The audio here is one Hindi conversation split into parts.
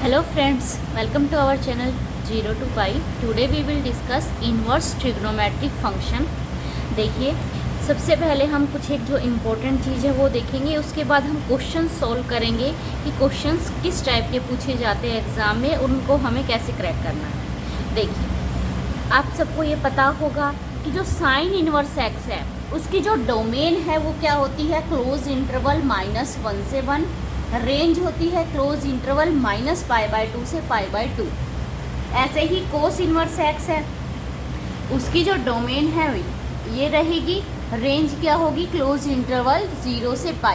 Hello friends, welcome to our channel 0 to pi. Today we will discuss inverse trigonometric function. देखिए, सबसे पहले हम कुछ एक जो इम्पोर्टेंट चीज़ है वो देखेंगे, उसके बाद हम क्वेश्चन सॉल्व करेंगे कि क्वेश्चंस किस टाइप के पूछे जाते हैं एग्ज़ाम में, उनको हमें कैसे क्रैक करना है। देखिए, आप सबको ये पता होगा कि जो साइन इनवर्स एक्स है उसकी जो डोमेन है वो क्या होती है, क्लोज इंटरवल -1 से 1, रेंज होती है क्लोज इंटरवल -π/2 से π/2। ऐसे ही कोस इनवर्स एक्स है, उसकी जो डोमेन है ये रहेगी, रेंज क्या होगी, क्लोज इंटरवल 0 से π।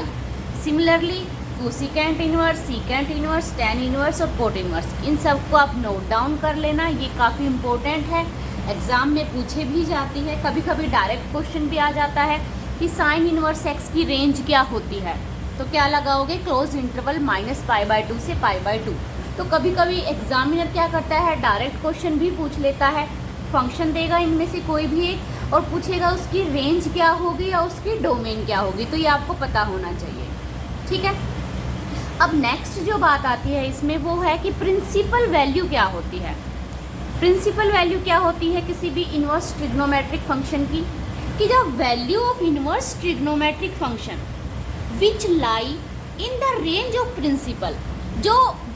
Similarly cosecant inverse, secant inverse, tan inverse और कोट इनवर्स, इन सबको आप नोट डाउन कर लेना, ये काफ़ी इंपॉर्टेंट है, एग्ज़ाम में पूछे भी जाती है। कभी कभी डायरेक्ट क्वेश्चन भी आ जाता है कि साइन इनवर्स एक्स की रेंज क्या होती है, तो क्या लगाओगे, क्लोज इंटरवल -π/2 से π/2। तो कभी कभी एग्जामिनर क्या करता है, डायरेक्ट क्वेश्चन भी पूछ लेता है, फंक्शन देगा इनमें से कोई भी एक और पूछेगा उसकी रेंज क्या होगी या उसकी डोमेन क्या होगी, तो ये आपको पता होना चाहिए, ठीक है। अब नेक्स्ट जो बात आती है इसमें वो है कि प्रिंसिपल वैल्यू क्या होती है। प्रिंसिपल वैल्यू क्या होती है किसी भी इनवर्स ट्रिग्नोमेट्रिक फंक्शन की, कि the value of inverse trigonometric function which lie in the range of principal, जो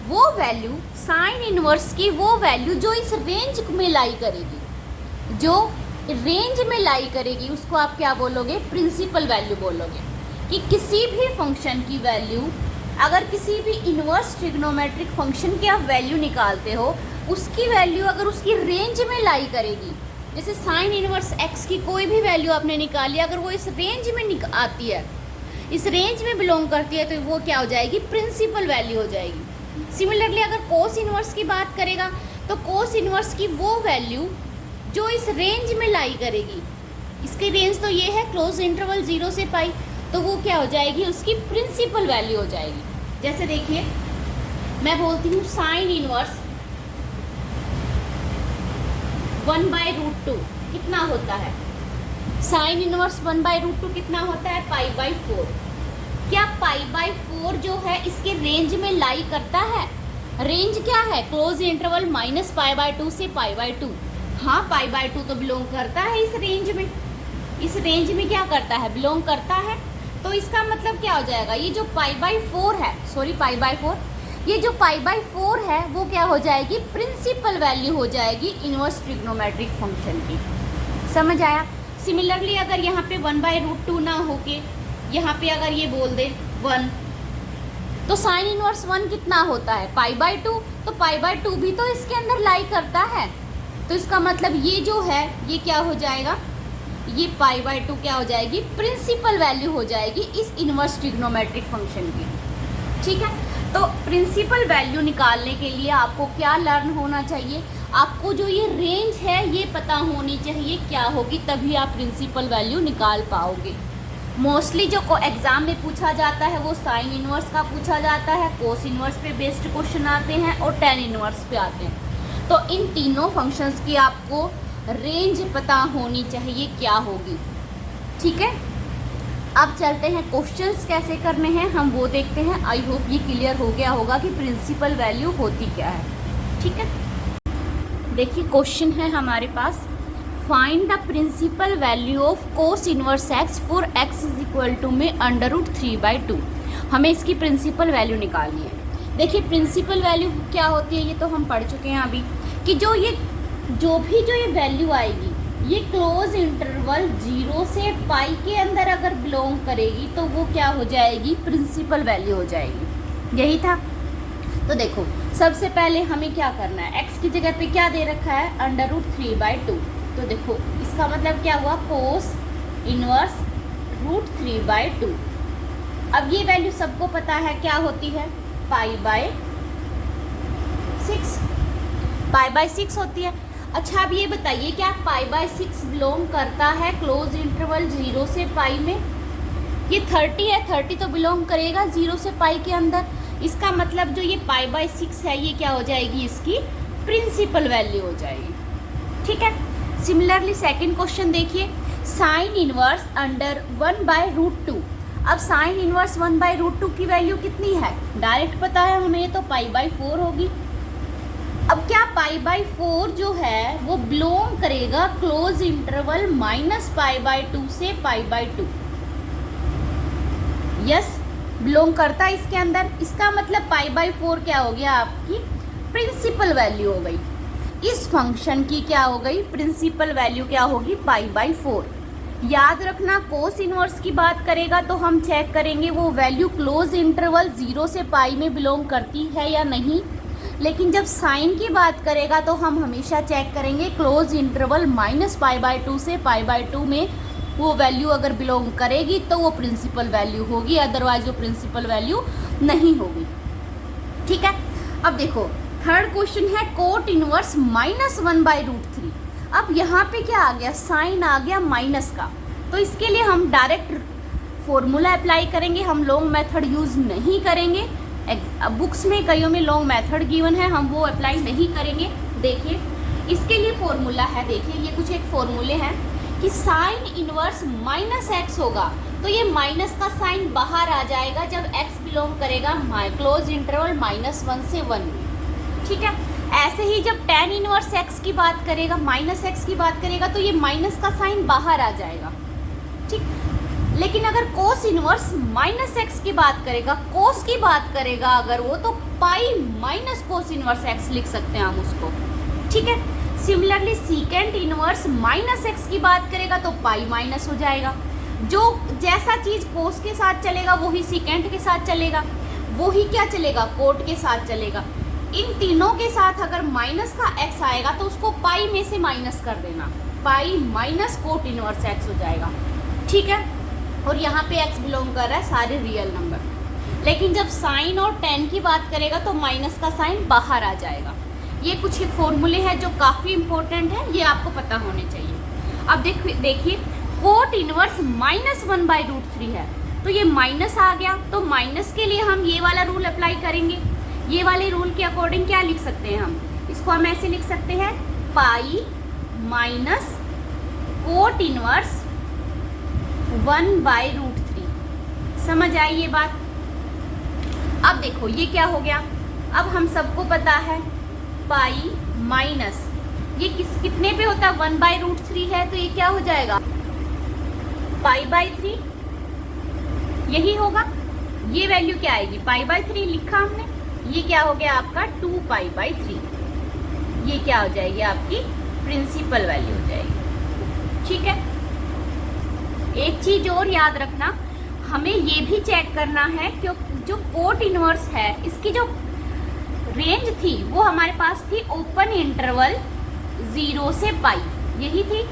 वो वैल्यू साइन इनवर्स की वो वैल्यू जो इस रेंज में लाई करेगी, जो रेंज में लाई करेगी, उसको आप क्या बोलोगे, प्रिंसिपल वैल्यू बोलोगे। कि किसी भी फंक्शन की वैल्यू, अगर किसी भी इनवर्स ट्रिग्नोमेट्रिक फंक्शन की आप वैल्यू निकालते हो, उसकी वैल्यू अगर उसकी रेंज में लाई करेगी, जैसे साइन इनवर्स एक्स की कोई भी वैल्यू आपने निकाली, अगर वो इस रेंज में आती है, इस रेंज में बिलोंग करती है, तो वो क्या हो जाएगी, प्रिंसिपल वैल्यू हो जाएगी। सिमिलरली अगर कोस इनवर्स की बात करेगा तो कोस इनवर्स की वो वैल्यू जो इस रेंज में लाई करेगी, इसकी रेंज तो ये है क्लोज इंटरवल 0 से π, तो वो क्या हो जाएगी, उसकी प्रिंसिपल वैल्यू हो जाएगी। जैसे देखिए, मैं बोलती हूँ साइन इनवर्स 1/√2 कितना होता है, साइन इनवर्स 1/√2 कितना होता है, π/4। क्या π/4 जो है इसके रेंज में लाई करता है, रेंज क्या है, क्लोज इंटरवल -π/2 से π/2। हाँ, π/2 तो बिलोंग करता है इस रेंज में, इस रेंज में क्या करता है, बिलोंग करता है। तो इसका मतलब क्या हो जाएगा, ये जो π/4 है, सॉरी π/4, ये जो π/4 है वो क्या हो जाएगी, प्रिंसिपल वैल्यू हो जाएगी इनवर्स ट्रिग्नोमेट्रिक फंक्शन की। समझ आया। सिमिलरली अगर यहाँ पे 1/√2 ना होके यहाँ पे अगर ये बोल दे 1, तो साइन इनवर्स 1 कितना होता है, π/2, तो π/2 भी तो इसके अंदर लाई करता है, तो इसका मतलब ये जो है ये क्या हो जाएगा, ये π/2 क्या हो जाएगी, प्रिंसिपल वैल्यू हो जाएगी इस इनवर्स ट्रिग्नोमेट्रिक फंक्शन की, ठीक है। तो प्रिंसिपल वैल्यू निकालने के लिए आपको क्या लर्न होना चाहिए, आपको जो ये रेंज है ये पता होनी चाहिए क्या होगी, तभी आप प्रिंसिपल वैल्यू निकाल पाओगे। मोस्टली जो एग्ज़ाम में पूछा जाता है वो साइन इनवर्स का पूछा जाता है, कोस इनवर्स पे बेस्ड क्वेश्चन आते हैं और टैन इनवर्स पे आते हैं। तो इन तीनों फंक्शंस की आपको रेंज पता होनी चाहिए क्या होगी, ठीक है। अब चलते हैं क्वेश्चंस कैसे करने हैं हम वो देखते हैं। आई होप ये क्लियर हो गया होगा कि प्रिंसिपल वैल्यू होती क्या है, ठीक है। देखिए, क्वेश्चन है हमारे पास, find the principal value of cos inverse x for x is equal to में √3/2। हमें इसकी प्रिंसिपल वैल्यू निकालनी है। देखिए, प्रिंसिपल वैल्यू क्या होती है ये तो हम पढ़ चुके हैं अभी, कि जो ये वैल्यू आएगी ये क्लोज इंटरवल 0 से π के अंदर अगर बिलोंग करेगी तो वो क्या हो जाएगी, प्रिंसिपल वैल्यू हो जाएगी। यही था। तो देखो, सबसे पहले हमें क्या करना है, x की जगह पे क्या दे रखा है, √3/2। तो देखो इसका मतलब क्या हुआ, कोस इनवर्स √3/2। अब ये वैल्यू सबको पता है क्या होती है, π/6 होती है। अच्छा, अब ये बताइए क्या π/6 बिलोंग करता है क्लोज इंटरवल 0 से π में, ये 30 है, 30 तो बिलोंग करेगा 0 से π के अंदर। इसका मतलब जो ये π/6 है ये क्या हो जाएगी, इसकी प्रिंसिपल वैल्यू हो जाएगी, ठीक है। सिमिलरली सेकंड क्वेश्चन देखिए, साइन इनवर्स अंडर 1/√2 अब साइन इनवर्स 1/√2 की वैल्यू कितनी है, डायरेक्ट पता है हमें, ये तो π/4 होगी। अब क्या π/4 जो है वो बिलोंग करेगा क्लोज इंटरवल -π/2 से π/2? यस, बिलोंग करता है इसके अंदर। इसका मतलब π/4 क्या हो गया, आपकी प्रिंसिपल वैल्यू हो गई। इस फंक्शन की क्या हो गई, प्रिंसिपल वैल्यू क्या होगी, π/4। याद रखना, कोस इनवर्स की बात करेगा तो हम चेक करेंगे वो वैल्यू क्लोज इंटरवल 0 से पाई में बिलोंग करती है या नहीं। लेकिन जब साइन की बात करेगा तो हम हमेशा चेक करेंगे क्लोज इंटरवल -π/2 से π/2 में वो वैल्यू अगर बिलोंग करेगी तो वो प्रिंसिपल वैल्यू होगी, अदरवाइज वो प्रिंसिपल वैल्यू नहीं होगी। ठीक है, अब देखो थर्ड क्वेश्चन है कोट इनवर्स -1/√3। अब यहाँ पे क्या आ गया, साइन आ गया माइनस का, तो इसके लिए हम डायरेक्ट फॉर्मूला अप्लाई करेंगे, हम लॉन्ग मेथड यूज़ नहीं करेंगे। बुक्स में कईयों में लॉन्ग मेथड गिवन है, हम वो अप्लाई नहीं करेंगे। देखिए इसके लिए फॉर्मूला है, देखिए ये कुछ एक फॉर्मूले हैं कि साइन इनवर्स -x होगा तो ये माइनस का साइन बाहर आ जाएगा जब x बिलोंग करेगा क्लोज इंटरवल -1 से 1 में। ठीक है, ऐसे ही जब tan इनवर्स x की बात करेगा, -x की बात करेगा तो ये माइनस का साइन बाहर आ जाएगा। ठीक, लेकिन अगर कोस इनवर्स -x की बात करेगा, कोस की बात करेगा अगर वो, तो pi minus cos inverse x लिख सकते हैं हम उसको। ठीक है, सिमिलरली सीकेंट इनवर्स -x की बात करेगा तो पाई माइनस हो जाएगा। जो जैसा चीज कोस के साथ चलेगा वही सीकेंट के साथ चलेगा, वही क्या चलेगा, कोट के साथ चलेगा। इन तीनों के साथ अगर माइनस का x आएगा तो उसको पाई में से माइनस कर देना, pi minus cot inverse x हो जाएगा। ठीक है, और यहाँ पे x बिलोंग कर रहा है सारे रियल नंबर। लेकिन जब साइन और tan की बात करेगा तो माइनस का साइन बाहर आ जाएगा। ये कुछ एक फॉर्मूले हैं जो काफ़ी इंपॉर्टेंट है, ये आपको पता होने चाहिए। अब देखिए कोट इनवर्स -1/√3 है तो ये माइनस आ गया, तो माइनस के लिए हम ये वाला रूल अप्लाई करेंगे। ये वाले रूल के अकॉर्डिंग क्या लिख सकते हैं हम, इसको हम ऐसे लिख सकते हैं पाई माइनस कोट इनवर्स 1/√3। समझ आई ये बात। अब देखो ये क्या हो गया, अब हम सबको पता है पाई माइनस ये कितने पे होता है, 1/√3 है तो ये क्या हो जाएगा, π/3 यही होगा। ये वैल्यू क्या आएगी, π/3 लिखा हमने, ये क्या हो गया आपका 2π/3। ये क्या हो जाएगी, आपकी प्रिंसिपल वैल्यू हो जाएगी। ठीक है, एक चीज और याद रखना, हमें ये भी चेक करना है कि जो कोट इनवर्स है इसकी जो रेंज थी वो हमारे पास थी ओपन इंटरवल 0 से पाई, यही थी।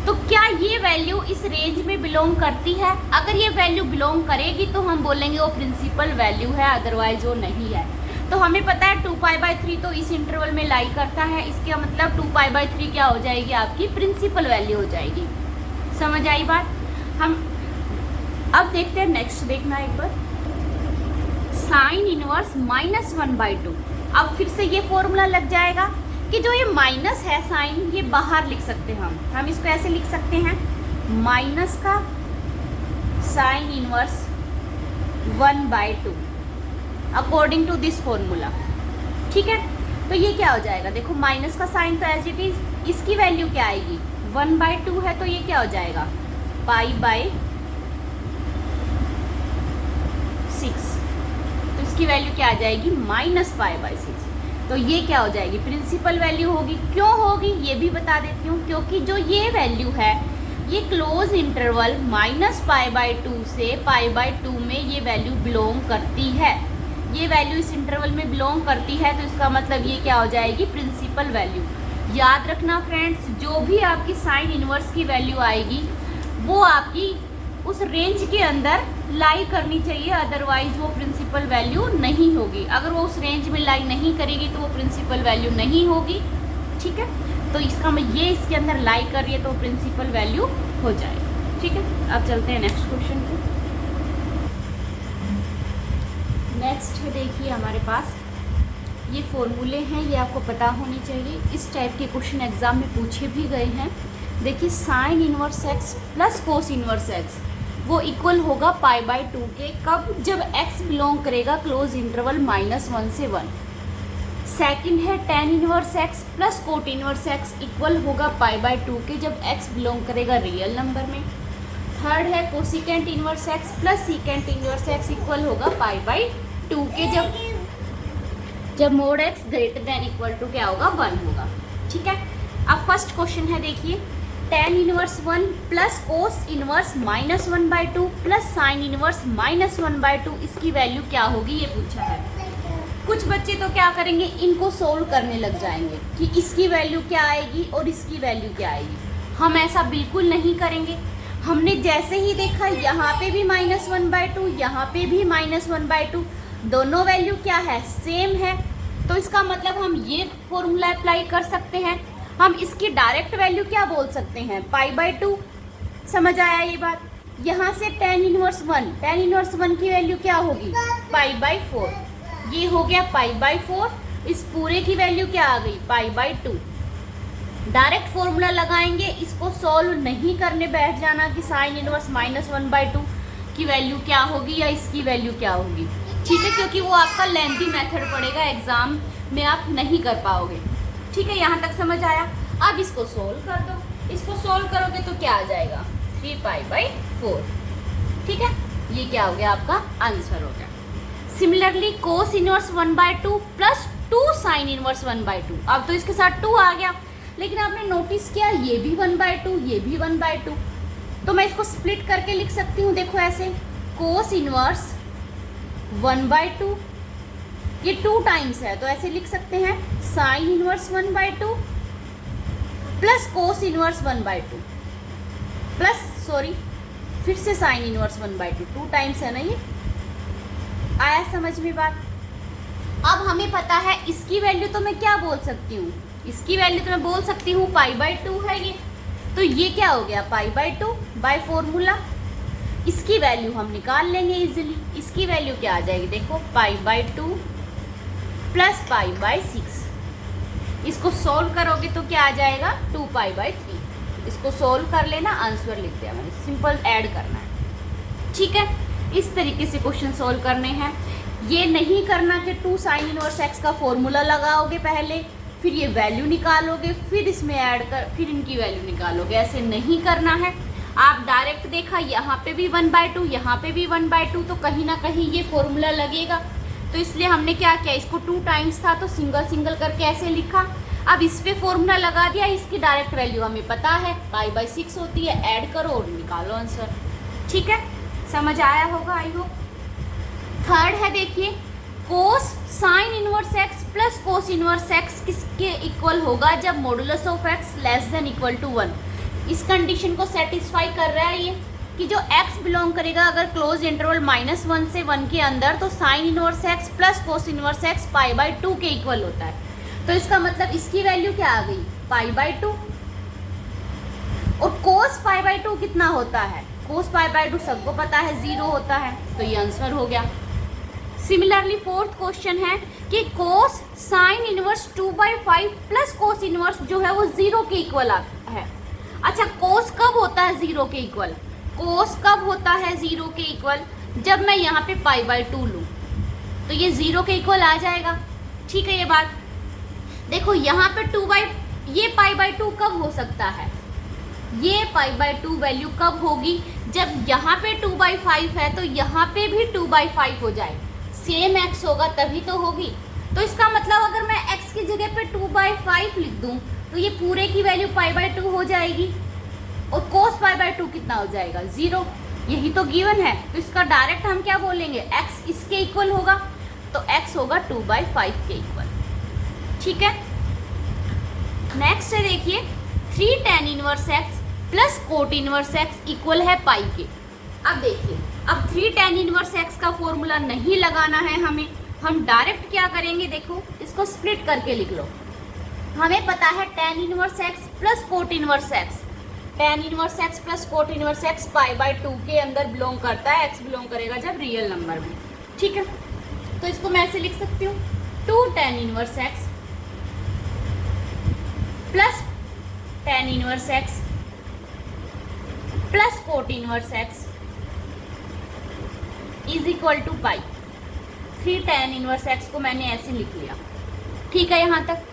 तो क्या ये वैल्यू इस रेंज में बिलोंग करती है, अगर ये वैल्यू बिलोंग करेगी तो हम बोलेंगे वो प्रिंसिपल वैल्यू है, अदरवाइज वो नहीं है। तो हमें पता है 2π/3 तो इस इंटरवल में लाई करता है, इसका मतलब 2π/3 क्या हो जाएगी, आपकी प्रिंसिपल वैल्यू हो जाएगी। समझ आई बात। हम अब देखते हैं नेक्स्ट, देखना एक बार, साइन इनवर्स -1/2। अब फिर से ये फॉर्मूला लग जाएगा कि जो ये माइनस है साइन, ये बाहर लिख सकते हैं हम इसको ऐसे लिख सकते हैं, माइनस का sine inverse 1/2 according to this formula. ठीक है, तो ये क्या हो जाएगा, देखो माइनस का साइन तो एज इट इज, इसकी वैल्यू क्या आएगी, 1/2 है तो ये क्या हो जाएगा, π/6। तो इसकी वैल्यू क्या आ जाएगी, -π/6। तो ये क्या हो जाएगी, प्रिंसिपल वैल्यू होगी। क्यों होगी ये भी बता देती हूँ, क्योंकि जो ये वैल्यू है ये क्लोज इंटरवल -π/2 से π/2 में ये वैल्यू बिलोंग करती है। ये वैल्यू इस इंटरवल में बिलोंग करती है तो इसका मतलब ये क्या हो जाएगी, प्रिंसिपल वैल्यू। याद रखना फ्रेंड्स, जो भी आपकी साइन इनवर्स की वैल्यू आएगी वो आपकी उस रेंज के अंदर लाई करनी चाहिए, अदरवाइज वो प्रिंसिपल वैल्यू नहीं होगी। अगर वो उस रेंज में लाई नहीं करेगी तो वो प्रिंसिपल वैल्यू नहीं होगी। ठीक है, तो इसका ये इसके अंदर लाई कर रही है तो प्रिंसिपल वैल्यू हो जाएगी। ठीक है, अब चलते हैं नेक्स्ट क्वेश्चन पे। नेक्स्ट देखिए हमारे पास ये फॉर्मूले हैं, ये आपको पता होने चाहिए। इस टाइप के क्वेश्चन एग्जाम में पूछे भी गए हैं। देखिए sine inverse x plus cos inverse x वो इक्वल होगा π/2 के। कब? जब x बिलोंग करेगा क्लोज इंटरवल -1 से 1। सेकंड है tan inverse x plus cot inverse x equal होगा π/2 के जब x बिलोंग करेगा रियल नंबर में। थर्ड है cosecant inverse x plus secant inverse x equal होगा π/2 के जब mod x greater than equal to क्या होगा? 1 होगा। ठीक है, अब फर्स्ट क्वेश्चन है, देखिए tan inverse 1 plus cos inverse -1/2 plus sign inverse -1/2 इसकी वैल्यू क्या होगी, ये पूछा है। कुछ बच्चे तो क्या करेंगे, इनको सोल्व करने लग जाएंगे कि इसकी वैल्यू क्या आएगी और इसकी वैल्यू क्या आएगी। हम ऐसा बिल्कुल नहीं करेंगे। हमने जैसे ही देखा यहाँ पे भी -1/2, यहाँ पे भी -1/2, दोनों वैल्यू क्या है? सेम है। तो इसका मतलब हम ये फॉर्मूला अप्लाई कर सकते हैं। हम इसकी डायरेक्ट वैल्यू क्या बोल सकते हैं? π/2। समझ आया ये बात? यहाँ से tan इनवर्स 1 की वैल्यू क्या होगी? π/4। ये हो गया π/4। इस पूरे की वैल्यू क्या आ गई? π/2। डायरेक्ट फॉर्मूला लगाएंगे, इसको सॉल्व नहीं करने बैठ जाना कि साइन इनवर्स -1/2 की वैल्यू क्या होगी या इसकी वैल्यू क्या होगी। ठीक है, क्योंकि वो आपका लेंथी मेथड पड़ेगा, एग्जाम में आप नहीं कर पाओगे। ठीक है, यहाँ तक समझ आया? अब इसको सोल्व कर दो। इसको सोल्व करोगे तो क्या आ जाएगा? 3π/4। ठीक है, ये क्या हो गया? आपका आंसर हो गया। Similarly cos inverse 1/2 plus 2 sign inverse 1/2। अब तो इसके साथ 2 आ गया, लेकिन आपने नोटिस किया ये भी 1/2, ये भी 1/2। तो मैं इसको स्प्लिट करके लिख सकती हूँ, देखो ऐसे, कोस इनवर्स 1/2, ये 2 टाइम्स है तो ऐसे लिख सकते हैं sign inverse 1/2 plus cos inverse 1/2 plus फिर से साइन इनवर्स 1/2, 2 टाइम्स है ना ये। आया समझ में बात? अब हमें पता है इसकी वैल्यू तो मैं क्या बोल सकती हूँ? इसकी वैल्यू तो मैं बोल सकती हूँ π/2 है ये। तो ये क्या हो गया? π/2 बाय फॉर्मूला। इसकी वैल्यू हम निकाल लेंगे इजीली। इसकी वैल्यू क्या आ जाएगी? देखो π/2 प्लस π/6। इसको सोल्व करोगे तो क्या आ जाएगा? 2π/3। इसको सोल्व कर लेना, आंसर लिख दिया मैंने, सिंपल ऐड करना है। ठीक है, इस तरीके से क्वेश्चन सोल्व करने हैं। ये नहीं करना कि 2 साइन इनवर्स x का फॉर्मूला लगाओगे पहले, फिर ये वैल्यू निकालोगे, फिर इसमें ऐड कर, फिर इनकी वैल्यू निकालोगे। ऐसे नहीं करना है। आप डायरेक्ट देखा यहाँ पे भी 1/2, यहाँ पे भी 1/2, तो कहीं ना कहीं ये फॉर्मूला लगेगा। तो इसलिए हमने क्या किया, इसको 2 टाइम्स था तो सिंगल सिंगल करके ऐसे लिखा। अब इस पे फॉर्मूला लगा दिया, इसकी डायरेक्ट वैल्यू हमें पता है π/6 होती है। ऐड करो और निकालो आंसर। ठीक है, समझ आया होगा आई होप। थर्ड है, देखिए cos sine inverse x plus cos inverse x किसके इक्वल होगा? जब modulus of x less than equal to 1। इस कंडीशन को सेटिस्फाई कर रहा है ये कि जो x बिलोंग करेगा अगर क्लोज इंटरवल -1 से 1 के अंदर, तो sign inverse x plus cos inverse x π/2 के इक्वल होता है। तो इसका मतलब इसकी वैल्यू क्या आ गई? π/2। और कोस π/2 कितना होता है? कोस π/2 सबको पता है 0 होता है, तो ये आंसर हो गया। सिमिलरली फोर्थ क्वेश्चन है कि कोस sine inverse 2/5 plus cos inverse जो है वो 0 के इक्वल है। अच्छा, कोस कब होता है 0 के इक्वल? कोस कब होता है 0 के इक्वल? जब मैं यहाँ पे π/2 लूँ तो ये 0 के इक्वल आ जाएगा। ठीक है, ये बात देखो, यहाँ पे ये π/2 कब हो सकता है? ये π/2 वैल्यू कब होगी? जब यहाँ पे 2/5 है तो यहाँ पे भी 2/5 हो जाए, सेम x होगा तभी तो होगी। तो इसका मतलब अगर मैं x की जगह पे 2/5 लिख दूँ तो ये पूरे की वैल्यू π/2 हो जाएगी। और कोस π/2 कितना हो जाएगा? 0। यही तो गिवन है। तो इसका डायरेक्ट हम क्या बोलेंगे? x इसके इक्वल होगा, तो x होगा 2/5 के इक्वल। ठीक है, नेक्स्ट है, देखिए 3 tan inverse x plus cot inverse x equal है पाई के। अब देखिए, अब 3 tan इनवर्स x का फॉर्मूला नहीं लगाना है हमें। हम डायरेक्ट क्या करेंगे, देखो इसको स्प्लिट करके लिख लो। हमें पता है tan inverse x plus cot inverse x। tan inverse x plus cot inverse x π/2 के अंदर बिलोंग करता है। x बिलोंग करेगा जब रियल नंबर में। ठीक है, तो इसको मैं ऐसे लिख सकती हूँ 2 tan inverse x plus tan inverse x plus cot inverse x is equal to pi. 3 tan inverse x को मैंने ऐसे लिख लिया, ठीक है यहाँ तक।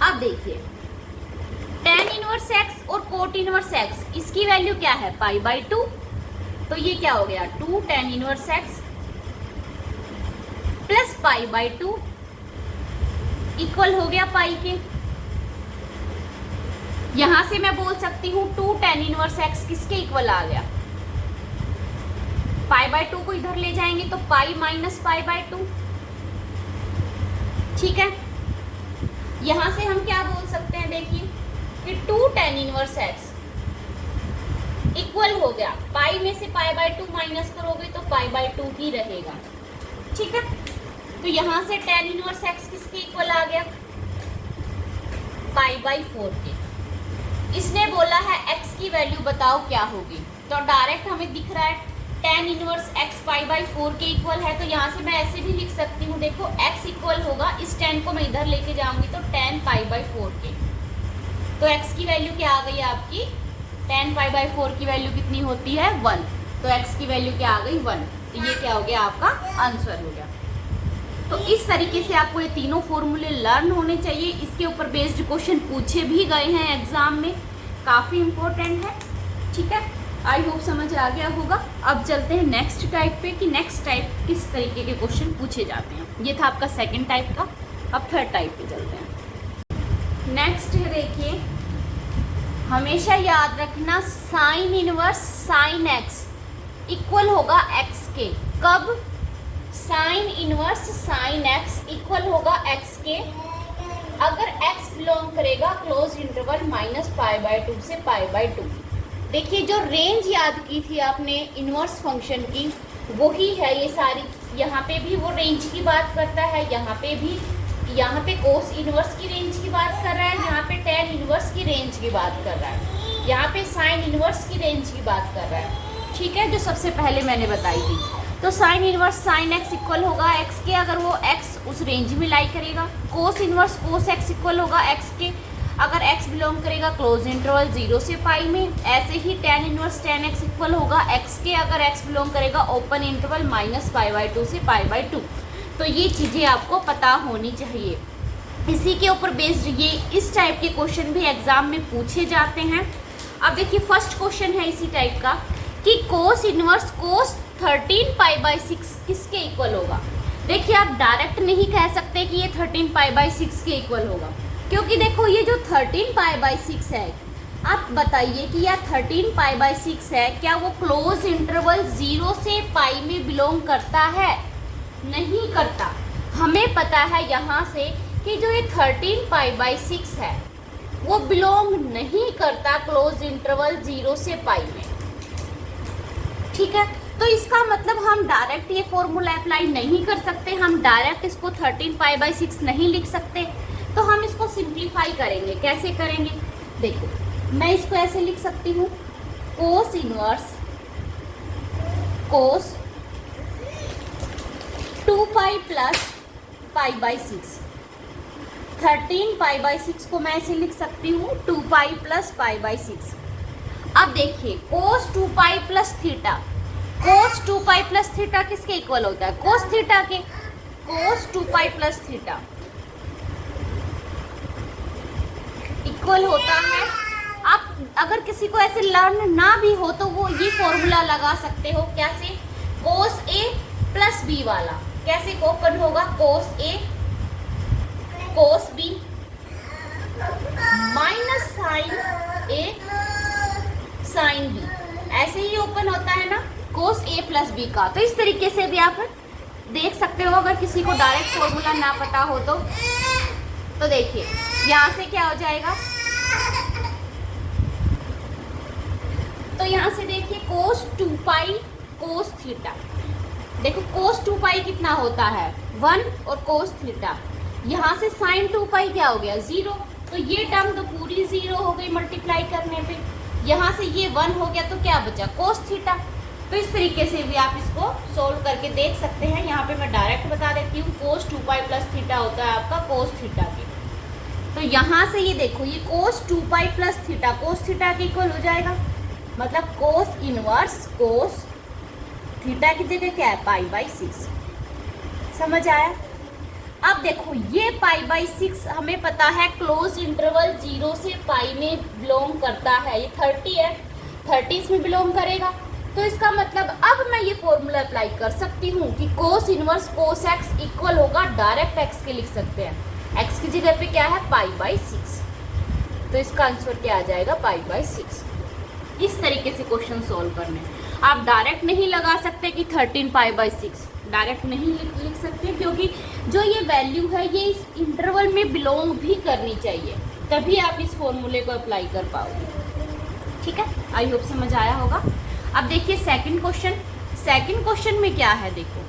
अब देखिए tan इनवर्स एक्स और कोट इनवर्स एक्स, इसकी वैल्यू क्या है, पाई बाई 2। तो ये क्या हो गया, 2 tan inverse x plus pi by 2 equal हो गया पाई के। यहां से मैं बोल सकती हूँ 2 tan इनवर्स एक्स किसके इक्वल आ गया, पाई बाई 2 को इधर ले जाएंगे तो पाई माइनस पाई बाई 2, ठीक है। यहां से हम क्या बोल सकते हैं, देखिए कि 2 tan इनवर्स एक्स इक्वल हो गया, पाई में से पाई बाई 2 माइनस करोगे तो पाई बाई 2 ही रहेगा, ठीक है। तो यहां से tan इनवर्स एक्स किसके इक्वल आ गया, पाई बाई 4 के। इसने बोला है x की वैल्यू बताओ क्या होगी, तो डायरेक्ट हमें दिख रहा है tan inverse x pi by 4 के इक्वल है, तो यहाँ से मैं ऐसे भी लिख सकती हूँ, देखो x इक्वल होगा, इस tan को मैं इधर लेके जाऊंगी तो tan पाई बाई 4 के। तो x की वैल्यू क्या आ गई आपकी, tan पाई बाई 4 की वैल्यू कितनी होती है, 1। तो x की वैल्यू क्या आ गई, 1। तो ये क्या हो गया, आपका आंसर हो गया। तो इस तरीके से आपको ये तीनों फॉर्मूले लर्न होने चाहिए। इसके ऊपर बेस्ड क्वेश्चन पूछे भी गए हैं एग्जाम में, काफ़ी इंपॉर्टेंट है, ठीक है। आई होप समझ आ गया होगा। अब चलते हैं नेक्स्ट टाइप पे कि नेक्स्ट टाइप किस तरीके के क्वेश्चन पूछे जाते हैं। ये था आपका सेकंड टाइप का, अब थर्ड टाइप पे चलते हैं। नेक्स्ट है, देखिए हमेशा याद रखना sine inverse sine x equal होगा एक्स के। कब, sine inverse sine x equal होगा एक्स के अगर x बिलोंग करेगा close interval minus pi by 2 से पाई बाई 2। देखिए जो रेंज याद की थी आपने इनवर्स फंक्शन की, वही है ये सारी। यहाँ पे भी वो रेंज की बात करता है, यहाँ पे भी, यहाँ पे कोस इनवर्स की रेंज की बात कर रहा है, यहाँ पे tan इनवर्स की रेंज की बात कर रहा है, यहाँ पे साइन इनवर्स की रेंज की बात कर रहा है, ठीक है, जो सबसे पहले मैंने बताई थी। तो sine inverse sine x equal होगा एक्स के अगर वो एक्स उस रेंज में लाई करेगा। कोस इनवर्स कोस एक्स इक्वल होगा एक्स के अगर एक्स बिलोंग करेगा क्लोज इंटरवल 0 से पाई में। ऐसे ही tan inverse tan x equal होगा एक्स के अगर एक्स बिलोंग करेगा open interval minus pi by 2 से पाई बाई 2। तो ये चीज़ें आपको पता होनी चाहिए। इसी के ऊपर बेस्ड ये इस टाइप के क्वेश्चन भी एग्जाम में पूछे जाते हैं। अब देखिए फर्स्ट क्वेश्चन है इसी टाइप का कि cos inverse cos 13 pi by 6 किसके इक्वल होगा। देखिए आप डायरेक्ट नहीं कह सकते कि ये 13 पाई बाई 6 के इक्वल होगा, क्योंकि देखो ये जो 13 पाई बाई 6 है, आप बताइए कि यह 13 पाई बाई 6 है, क्या वो क्लोज इंटरवल 0 से पाई में बिलोंग करता है, नहीं करता। हमें पता है यहाँ से कि जो ये 13 पाई बाई 6 है वो बिलोंग नहीं करता क्लोज इंटरवल 0 से पाई में, ठीक है। तो इसका मतलब हम डायरेक्ट ये फॉर्मूला अप्लाई नहीं कर सकते, हम डायरेक्ट इसको 13 पाई बाई 6 नहीं लिख सकते। तो हम इसको सिंप्लीफाई करेंगे। कैसे करेंगे, देखो मैं इसको ऐसे लिख सकती हूँ, कोस inverse cos 2 pi plus pi by 6। 13 pi by 6 को मैं ऐसे लिख सकती हूँ 2 पाई प्लस पाई बाई 6। अब देखिए कोस 2 पाई प्लस थीटा, कोस 2 पाई प्लस थीटा किसके इक्वल होता है, कोस थीटा के। कोस 2 पाई प्लस थीटा इक्वल होता है। आप अगर किसी को ऐसे लर्न ना भी हो तो वो ये फॉर्मूला लगा सकते हो, कैसे, कोस ए प्लस बी वाला। कैसे ओपन होगा, कोस ए कोस बी माइनस साइन ए साइन बी, ऐसे ही ओपन होता है ना कोस ए प्लस बी का। तो इस तरीके से भी आप देख सकते हो अगर किसी को डायरेक्ट फॉर्मूला ना पता हो तो देखिए यहाँ से क्या हो जाएगा, तो यहाँ से देखिए कोस 2 पाई कोस थीटा, देखो कोस 2 पाई कितना होता है 1 और कोस थीटा, यहाँ से साइन 2 पाई क्या हो गया 0, तो ये टर्म तो पूरी 0 हो गई मल्टीप्लाई करने पे। यहाँ से ये 1 हो गया तो क्या बचा कोस थीटा। तो इस तरीके से भी आप इसको सोल्व करके देख सकते हैं। यहाँ पे मैं डायरेक्ट बता देती हूँ, कोस 2 पाई प्लस थीटा होता है आपका कोस थीटा के। तो यहाँ से ये देखो ये कोस 2 pi plus theta cos theta के इक्वल हो जाएगा, मतलब कोस इनवर्स कोस थीटा की जगह क्या है, π/6। समझ आया। अब देखो ये π/6 हमें पता है क्लोज इंटरवल 0 से पाई में बिलोंग करता है। ये 30 है, 30 इसमें बिलोंग करेगा। तो इसका मतलब अब मैं ये फॉर्मूला अप्लाई कर सकती हूँ कि cos inverse cos x equal होगा, डायरेक्ट एक्स के लिख सकते हैं। एक्स की जगह पे क्या है, π/6। तो इसका आंसर क्या आ जाएगा, π/6। इस तरीके से क्वेश्चन सॉल्व करने। आप डायरेक्ट नहीं लगा सकते कि 13 π/6, डायरेक्ट नहीं लिख सकते, क्योंकि जो ये वैल्यू है ये इस इंटरवल में बिलोंग भी करनी चाहिए, तभी आप इस फॉर्मूले को अप्लाई कर पाओगे। ठीक है, आई होप समझ आया होगा। अब देखिए सेकंड क्वेश्चन। सेकंड क्वेश्चन में क्या है, देखो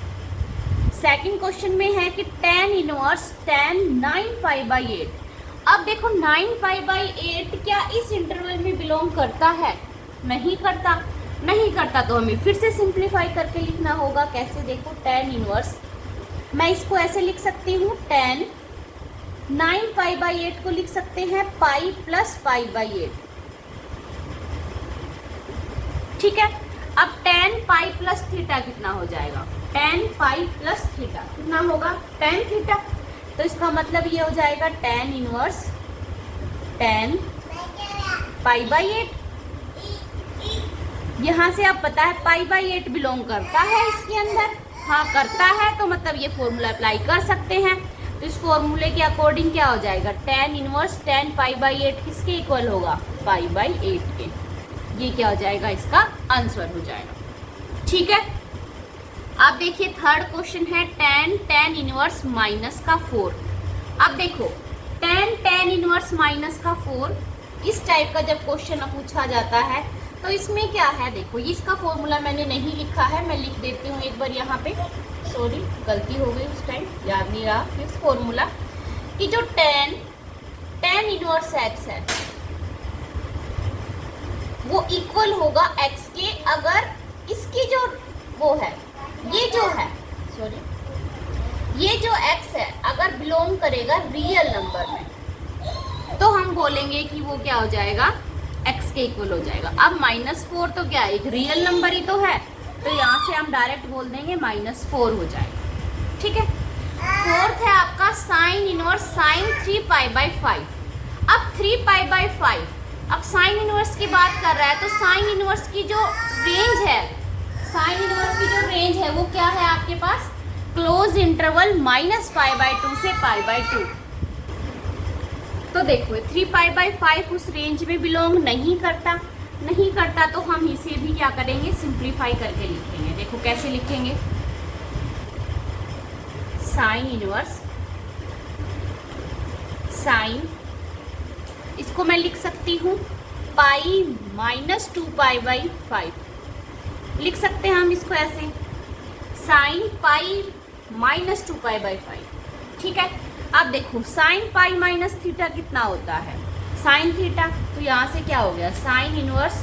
सेकंड क्वेश्चन में है कि tan इनवर्स tan 9π/8। अब देखो 9π/8 क्या इस इंटरवल में बिलोंग करता है, नहीं करता। नहीं करता तो हमें फिर से सिंप्लीफाई करके लिखना होगा। कैसे, देखो tan इनवर्स, मैं इसको ऐसे लिख सकती हूँ, tan 9π/8 को लिख सकते हैं पाई प्लस π/8। ठीक है, अब tan पाई प्लस थीटा कितना हो जाएगा, tan पाई प्लस थीटा कितना होगा, tan थीटा। तो इसका मतलब ये हो जाएगा tan इनवर्स tan π/8। यहाँ से अब पता है π/8 बिलोंग करता है इसके अंदर, हाँ करता है, तो मतलब ये फॉर्मूला अप्लाई कर सकते हैं। तो इस फॉर्मूले के अकॉर्डिंग क्या हो जाएगा, tan इनवर्स tan π/8 किसके इक्वल होगा, π/8 के। ये क्या हो जाएगा, इसका आंसर हो जाएगा। ठीक है, अब देखिए थर्ड क्वेश्चन है tan इनवर्स माइनस का 4। अब देखो tan इनवर्स माइनस का 4 इस टाइप का जब क्वेश्चन पूछा जाता है तो इसमें क्या है, देखो इसका फॉर्मूला मैंने नहीं लिखा है, मैं लिख देती हूँ एक बार यहाँ पे, सॉरी गलती हो गई, उस टाइम याद नहीं रहा। फिर फॉर्मूला कि जो tan इनवर्स x है वो इक्वल होगा x के, अगर इसकी जो वो है, ये जो है, सॉरी ये जो x है अगर बिलोंग करेगा रियल नंबर में, तो हम बोलेंगे कि वो क्या हो जाएगा, x के इक्वल हो जाएगा। अब -4 तो क्या है, एक रियल नंबर ही तो है, तो यहाँ से हम डायरेक्ट बोल देंगे -4 हो जाएगा। ठीक है, फोर्थ है आपका साइन इनवर्स sin 3π/5। अब 3π/5, अब साइन इनवर्स की बात कर रहा है तो साइन इनवर्स की जो रेंज है, साइन इनवर्स की जो रेंज है वो क्या है आपके पास, क्लोज इंटरवल -π/2 से π/2। तो देखो 3π/5 उस रेंज में बिलोंग नहीं करता, तो हम इसे भी क्या करेंगे, सिंप्लीफाई करके लिखेंगे। देखो कैसे लिखेंगे, साइन इनवर्स साइन, इसको मैं लिख सकती हूँ पाई -2π/5 लिख सकते हैं हम इसको ऐसे, साइन पाई -2π/5। ठीक है, अब देखो साइन पाई माइनस थीटा कितना होता है, साइन थीटा, तो यहाँ से क्या हो गया, साइन इनवर्स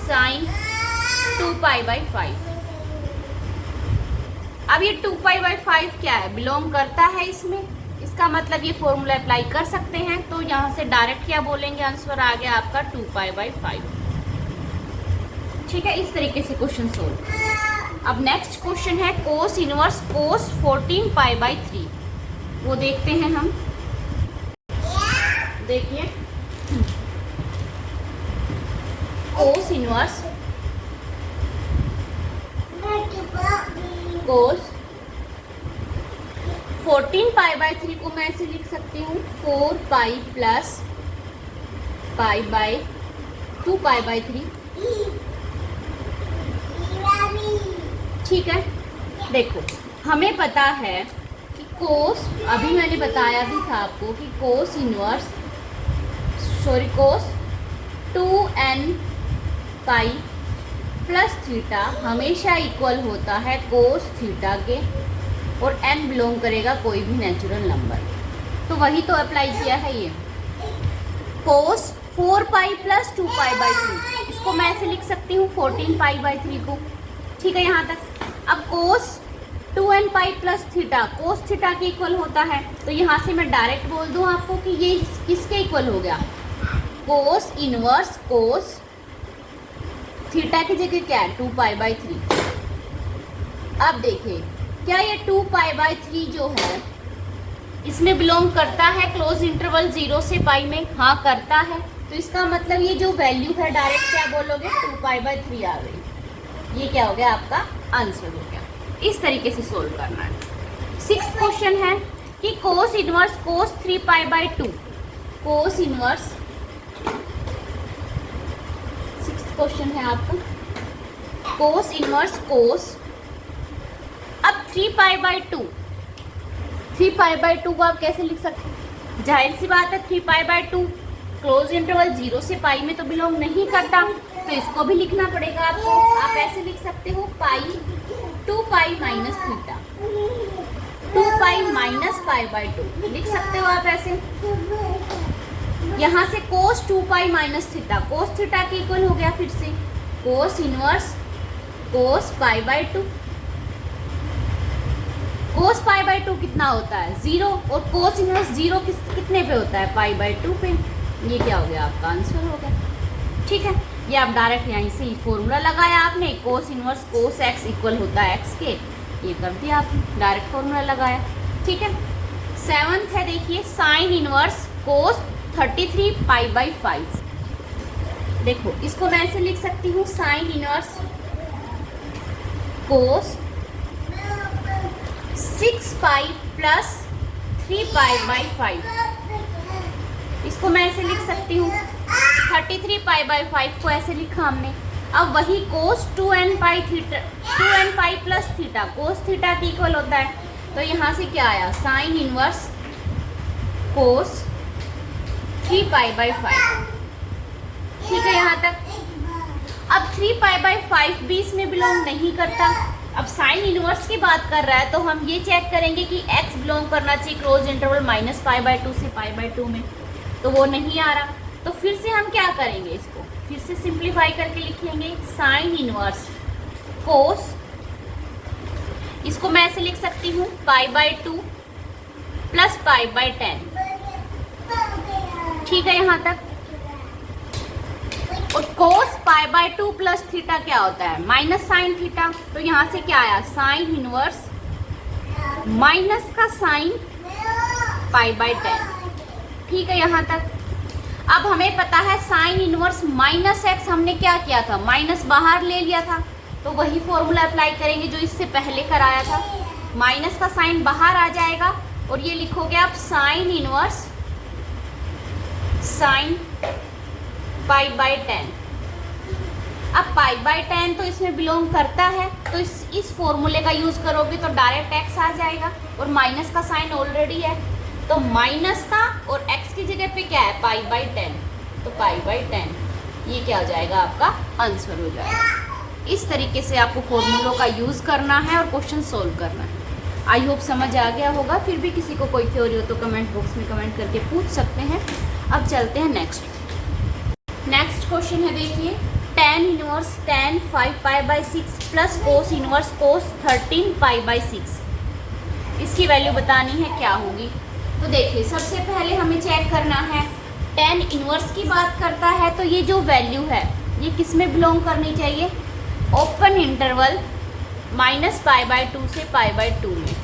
साइन 2π/5। अब ये 2π/5 क्या है, बिलोंग करता है इसमें, इसका मतलब ये फॉर्मूला अप्लाई कर सकते हैं। तो यहाँ से डायरेक्ट क्या बोलेंगे, आंसर आ गया आपका 2π/5। ठीक है, इस तरीके से क्वेश्चन सोल्व। अब नेक्स्ट क्वेश्चन है कोस इनवर्स कोस 14π/3। वो देखते हैं हम, देखिए कोस इनवर्स कोस 14π/3 को मैं ऐसे लिख सकती हूँ 4π प्लस π/2π/3। ठीक है, देखो हमें पता है कि कोस, अभी मैंने बताया भी था आपको कि cos inverse cos 2n π plus theta हमेशा इक्वल होता है कोस थीटा के, और n बिलोंग करेगा कोई भी नेचुरल नंबर। तो वही तो अप्लाई किया है ये कोस 4π प्लस 2π/3, इसको मैं ऐसे लिख सकती हूँ 14π/3 को। ठीक है यहाँ तक। अब कोस 2nπ plus theta cos theta के इक्वल होता है, तो यहाँ से मैं डायरेक्ट बोल दूँ आपको कि ये किसके इक्वल हो गया, कोस इनवर्स कोस थीटा की जगह क्या है 2π/3। अब देखिए, क्या ये 2π/3 जो है इसमें बिलोंग करता है क्लोज इंटरवल 0 से पाई में? हाँ करता है। तो इसका मतलब ये जो वैल्यू है डायरेक्ट क्या बोलोगे, 2π/3 आ गई। ये क्या हो गया, आपका आंसर हो गया। इस तरीके से सोल्व करना है। 6th क्वेश्चन है कि cos inverse cos 3π/2, cos inverse, 6th question है आपका कोस इनवर्स कोस, अब 3π/2, 3π/2 को आप कैसे लिख सकते हैं? जाहिर सी बात है 3π/2 क्लोज इंटरवल 0 से पाई में तो बिलोंग नहीं करता, तो इसको भी लिखना पड़ेगा आपको। आप ऐसे लिख सकते हो पाई 2π माइनस थीटा, 2π माइनस π/2 लिख सकते हो आप ऐसे। यहाँ से कोस 2π माइनस थीटा, कोस थीटा के इक्वल हो गया फिर से कोस इनवर्स कोस π/2। कोस π/2 कितना होता है, 0, और कोस इनवर्स 0 कितने पे होता है, π/2 पे। ये क्या हो गया, आपका आंसर हो गया। ठीक है, ये आप डायरेक्ट यहीं से फॉर्मूला लगाया आपने, कोस इनवर्स कोस x इक्वल होता है x के, ये कर दिया आपने, डायरेक्ट फॉर्मूला लगाया। ठीक है, 7th है देखिए, साइन इनवर्स कोस 33π/5। देखो इसको मैं ऐसे लिख सकती हूँ, साइन इनवर्स कोस 6π प्लस 3π/5। इसको मैं ऐसे लिख सकती हूँ, 33π/5 को ऐसे लिखा हमने। अब वही कोस 2nπ plus theta, cos theta की इक्वल होता है, तो यहाँ से क्या आया, साइन इनवर्स कोस 3π/5। ठीक है यहाँ तक। अब 3π/5 भी इसमें बिलोंग नहीं करता। अब साइन इनवर्स की बात कर रहा है तो हम ये चेक करेंगे कि x बिलोंग करना चाहिए क्लोज इंटरवल -π/2 से π/2 में, तो वो नहीं आ रहा। तो फिर से हम क्या करेंगे, इसको फिर से सिंप्लीफाई करके लिखेंगे, साइन इनवर्स कोस, इसको मैं ऐसे लिख सकती हूँ π/2 प्लस π/10। ठीक है यहाँ तक। और कोस π/2 प्लस थीटा क्या होता है, माइनस साइन थीटा, तो यहाँ से क्या आया, साइन इनवर्स माइनस का साइन π/10। ठीक है यहाँ तक। अब हमें पता है साइन इनवर्स माइनस x, हमने क्या किया था, माइनस बाहर ले लिया था, तो वही फॉर्मूला अप्लाई करेंगे जो इससे पहले कराया था। माइनस का साइन बाहर आ जाएगा और ये लिखोगे आप साइन इनवर्स साइन π/10। अब π/10 तो इसमें बिलोंग करता है, तो इस फॉर्मूले का यूज करोगे तो डायरेक्ट x आ जाएगा, और माइनस का साइन ऑलरेडी है, तो माइनस का और x की जगह पे क्या है, π/10, तो π/10 ये क्या हो जाएगा, आपका आंसर हो जाएगा। इस तरीके से आपको फॉर्मूलों का यूज करना है और क्वेश्चन सोल्व करना है। आई होप समझ आ गया होगा। फिर भी किसी को कोई थ्योरी हो तो कमेंट बॉक्स में कमेंट करके पूछ सकते हैं। अब चलते हैं नेक्स्ट क्वेश्चन है देखिए, tan inverse tan 5π/6 plus cos inverse cos 13π/6, इसकी वैल्यू बतानी है क्या होगी। तो देखिए सबसे पहले हमें चेक करना है, tan इनवर्स की बात करता है तो ये जो वैल्यू है ये किस में बिलोंग करनी चाहिए, ओपन इंटरवल -π/2 से π/2 में।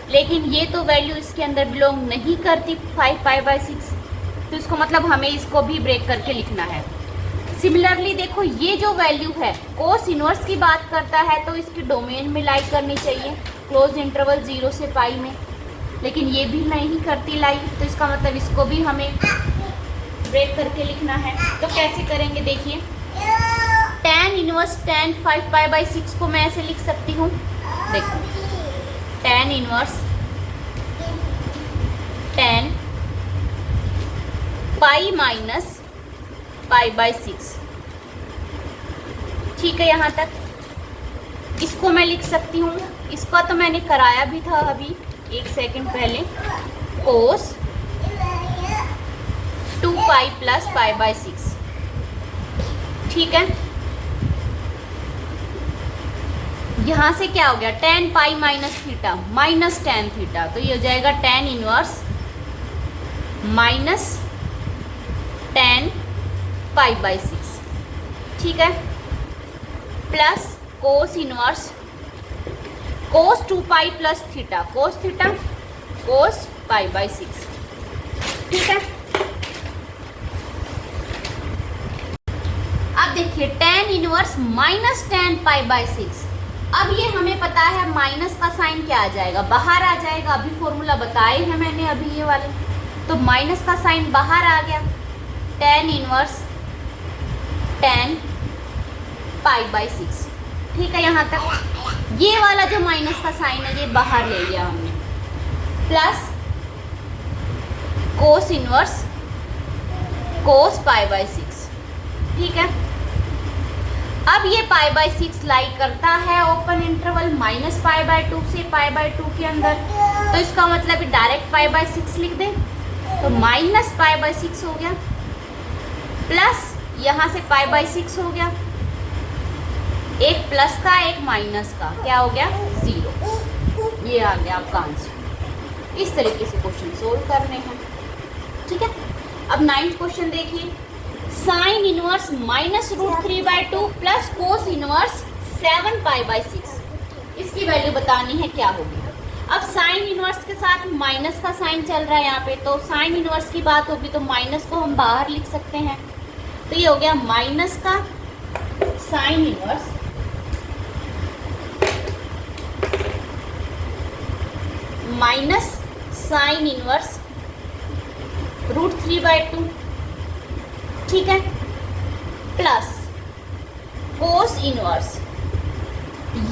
लेकिन ये तो वैल्यू इसके अंदर बिलोंग नहीं करती 5π/6, तो इसको मतलब हमें इसको भी ब्रेक करके लिखना है। सिमिलरली देखो ये जो वैल्यू है कोस इनवर्स की बात करता है तो इसकी डोमेन में लाई करनी चाहिए क्लोज इंटरवल 0 से पाई में, लेकिन ये भी नहीं करती लाई, तो इसका मतलब इसको भी हमें ब्रेक करके लिखना है। तो कैसे करेंगे देखिए, tan इनवर्स tan 5π/6 को मैं ऐसे लिख सकती हूँ, देखो tan inverse tan pi minus π/6। ठीक है यहाँ तक। इसको मैं लिख सकती हूँ, इसका तो मैंने कराया भी था अभी 1 सेकंड पहले, कोस 2π प्लस π/6। ठीक है, यहाँ से क्या हो गया, tan pi minus theta minus tan theta, तो ये हो जाएगा tan इनवर्स माइनस tan π/6। ठीक है, plus cos inverse cos 2 pi plus theta, cos theta cos pi by 6। ठीक है, अब देखिए tan inverse minus ten pi by 6। अब ये हमें पता है माइनस का साइन क्या आ जाएगा, बाहर आ जाएगा। अभी फॉर्मूला बताए हैं मैंने अभी ये वाले, तो माइनस का साइन बाहर आ गया, tan inverse tan pi by 6। ठीक है, यहाँ तक ये वाला जो माइनस का साइन है ये बाहर ले लिया हमने, plus cos inverse cos pi by 6। ठीक है, अब ये पाई बाई 6 लाई करता है open interval minus pi by 2 से पाई बाई 2 के अंदर, तो इसका मतलब डायरेक्ट पाई बाई 6 लिख दें, तो माइनस पाई बाई 6 हो गया, प्लस यहाँ से पाई बाई 6 हो गया, एक प्लस का एक माइनस का, क्या हो गया 0। ये आ गया आपका आंसर। इस तरीके से क्वेश्चन सोल्व करने हैं। ठीक है, अब 9th क्वेश्चन देखिए, sine inverse minus root 3 by 2 plus cos inverse 7 pi by 6, इसकी वैल्यू बतानी है क्या होगी। अब साइन इनवर्स के साथ माइनस का साइन चल रहा है यहाँ पे, तो साइन इनवर्स की बात होगी तो माइनस को हम बाहर लिख सकते हैं, तो ये हो गया माइनस का sine inverse minus sine inverse root 3 by 2। ठीक है, प्लस कोस इनवर्स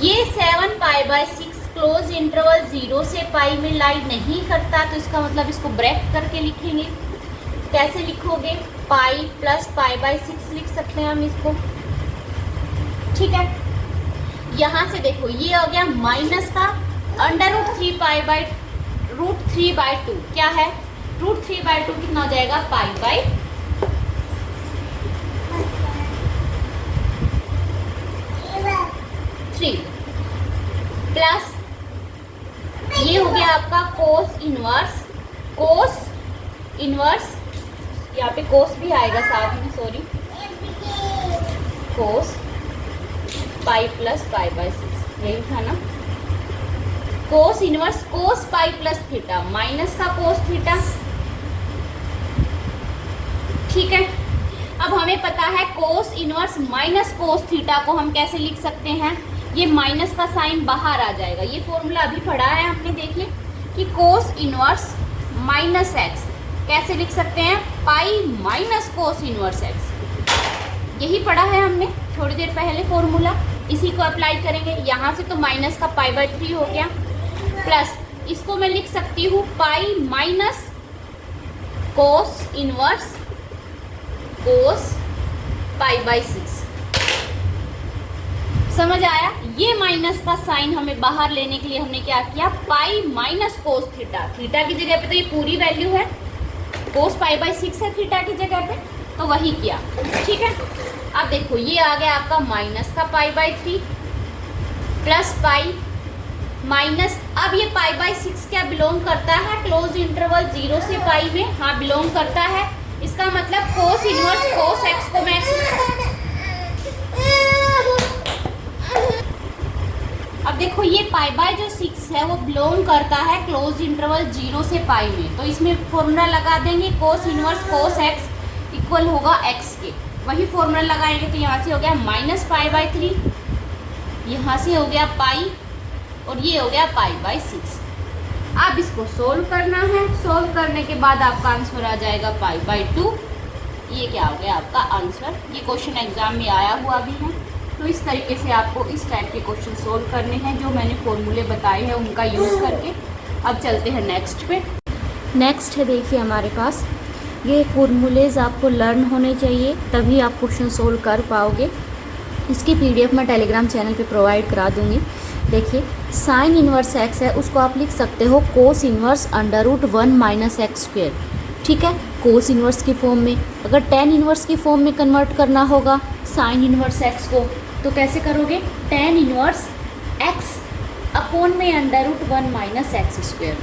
ये 7 पाई बाई 6 क्लोज इंटरवल 0 से पाई में लाई नहीं करता, तो इसका मतलब इसको ब्रैकेट करके लिखेंगे। कैसे लिखोगे, पाई प्लस पाई बाई 6 लिख सकते हैं हम इसको। ठीक है, यहाँ से देखो ये हो गया माइनस का under root 3 pi by root 3 by 2, क्या है रूट 3 बाई 2 कितना हो जाएगा पाई बाई 3, प्लस ये हो गया आपका कोस इनवर्स, यहाँ पे कोस भी आएगा साथ में, sorry, cos pi plus pi by 6, यही था ना, कोस इनवर्स कोस पाई प्लस थीटा माइनस का कोस थीटा। ठीक है, अब हमें पता है cos inverse minus cos theta को हम कैसे लिख सकते हैं, ये माइनस का साइन बाहर आ जाएगा। ये फॉर्मूला अभी पढ़ा है हमने, देखिए कि कोस इनवर्स माइनस एक्स कैसे लिख सकते हैं, pi minus cos inverse x, यही पढ़ा है हमने थोड़ी देर पहले फॉर्मूला, इसी को अप्लाई करेंगे। यहाँ से तो माइनस का पाई बाई 3 हो गया, प्लस इसको मैं लिख सकती हूँ pi minus cos inverse cos pi by 6। समझ आया, ये माइनस का साइन हमें बाहर लेने के लिए हमने क्या किया, pi minus cos theta, theta की जगह पे तो ये पूरी वैल्यू है, कोस पाई बाई 6 है थीटा की जगह पे, तो वही किया। ठीक है, अब देखो ये आ गया आपका माइनस का pi by 3 plus pi minus, अब ये पाई बाई 6 क्या बिलोंग करता है क्लोज इंटरवल 0 से पाई में, हाँ बिलोंग करता है, इसका मतलब कोस इनवर्स कोस एक्स को मैं, अब देखो ये पाई बाय जो 6 है वो बिलोंग करता है क्लोज इंटरवल 0 से पाई में, तो इसमें फॉर्मूला लगा देंगे कोस इनवर्स कोस एक्स इक्वल होगा एक्स के, वही फॉर्मूला लगाएंगे, तो यहाँ से हो गया माइनस पाई बाई 3, यहाँ से हो गया पाई, और ये हो गया पाई बाई 6। अब इसको सोल्व करना है, सोल्व करने के बाद आपका आंसर आ जाएगा पाई बाई 2। ये क्या हो गया आपका आंसर, ये क्वेश्चन एग्जाम में आया हुआ भी है, तो इस तरीके से आपको इस टाइप के क्वेश्चन सोल्व करने हैं, जो मैंने फॉर्मूले बताए हैं उनका यूज़ करके। अब चलते हैं नेक्स्ट पे। नेक्स्ट है देखिए हमारे पास, ये फॉर्मूलेज आपको लर्न होने चाहिए, तभी आप क्वेश्चन सोल्व कर पाओगे। इसकी PDF मैं टेलीग्राम चैनल पे प्रोवाइड करा दूँगी। देखिए साइन इनवर्स एक्स है, उसको आप लिख सकते हो cos inverse under root 1 minus x square. ठीक है, कोस इनवर्स की फॉर्म में। अगर टेन इनवर्स की फॉर्म में कन्वर्ट करना होगा साइन इनवर्स एक्स को, तो कैसे करोगे, टेन इनवर्स एक्स अपॉन में under root 1 minus x square.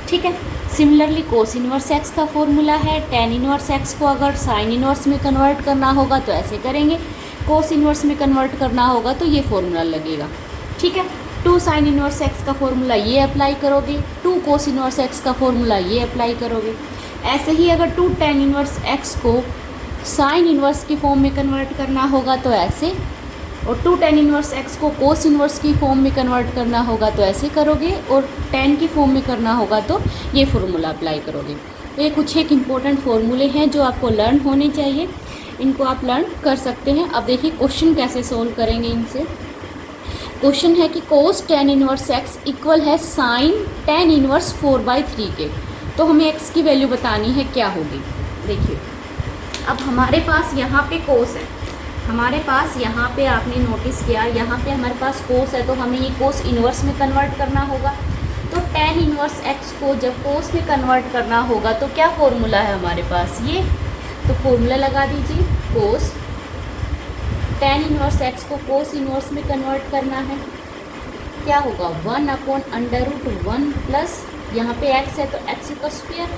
ठीक है, सिमिलरली कोस इनवर्स एक्स का फॉर्मूला है, टेन इनवर्स एक्स को अगर साइन इनवर्स में कन्वर्ट करना होगा तो ऐसे करेंगे, कोस इनवर्स में कन्वर्ट करना होगा तो ये फॉर्मूला लगेगा। ठीक है, टू साइन इनवर्स एक्स का फॉर्मूला ये अप्लाई करोगे, टू कोस इनवर्स एक्स का फॉर्मूला ये अप्लाई करोगे। ऐसे ही अगर टू टेन इनवर्स एक्स को साइन इनवर्स की फॉर्म में कन्वर्ट करना होगा तो ऐसे, और टू टेन इनवर्स एक्स को कोस इनवर्स की फॉर्म में कन्वर्ट करना होगा तो ऐसे करोगे, और टेन की फॉर्म में करना होगा तो ये फार्मूला अप्लाई करोगे। तो ये कुछ एक इम्पोर्टेंट फार्मूले हैं जो आपको लर्न होने चाहिए, इनको आप लर्न कर सकते हैं। अब देखिए क्वेश्चन कैसे सोल्व करेंगे इनसे। क्वेश्चन है कि कोस टेन इनवर्स एक्स इक्वल है साइन टेन इनवर्स 4/3 के। तो हमें एक्स की वैल्यू बतानी है क्या होगी। देखिए अब हमारे पास यहाँ पे कोस है, हमारे पास यहाँ पे आपने नोटिस किया यहाँ पे हमारे पास कोस है, तो हमें ये कोस इन्वर्स में कन्वर्ट करना होगा। तो टेन इन्वर्स एक्स को जब कोस में कन्वर्ट करना होगा तो क्या फॉर्मूला है हमारे पास ये, तो फॉर्मूला लगा दीजिए। कोस टेन इन्वर्स एक्स को कोस इन्वर्स में कन्वर्ट करना है, क्या होगा 1/√1 प्लस यहाँ पे एक्स है तो एक्स का स्क्वायर,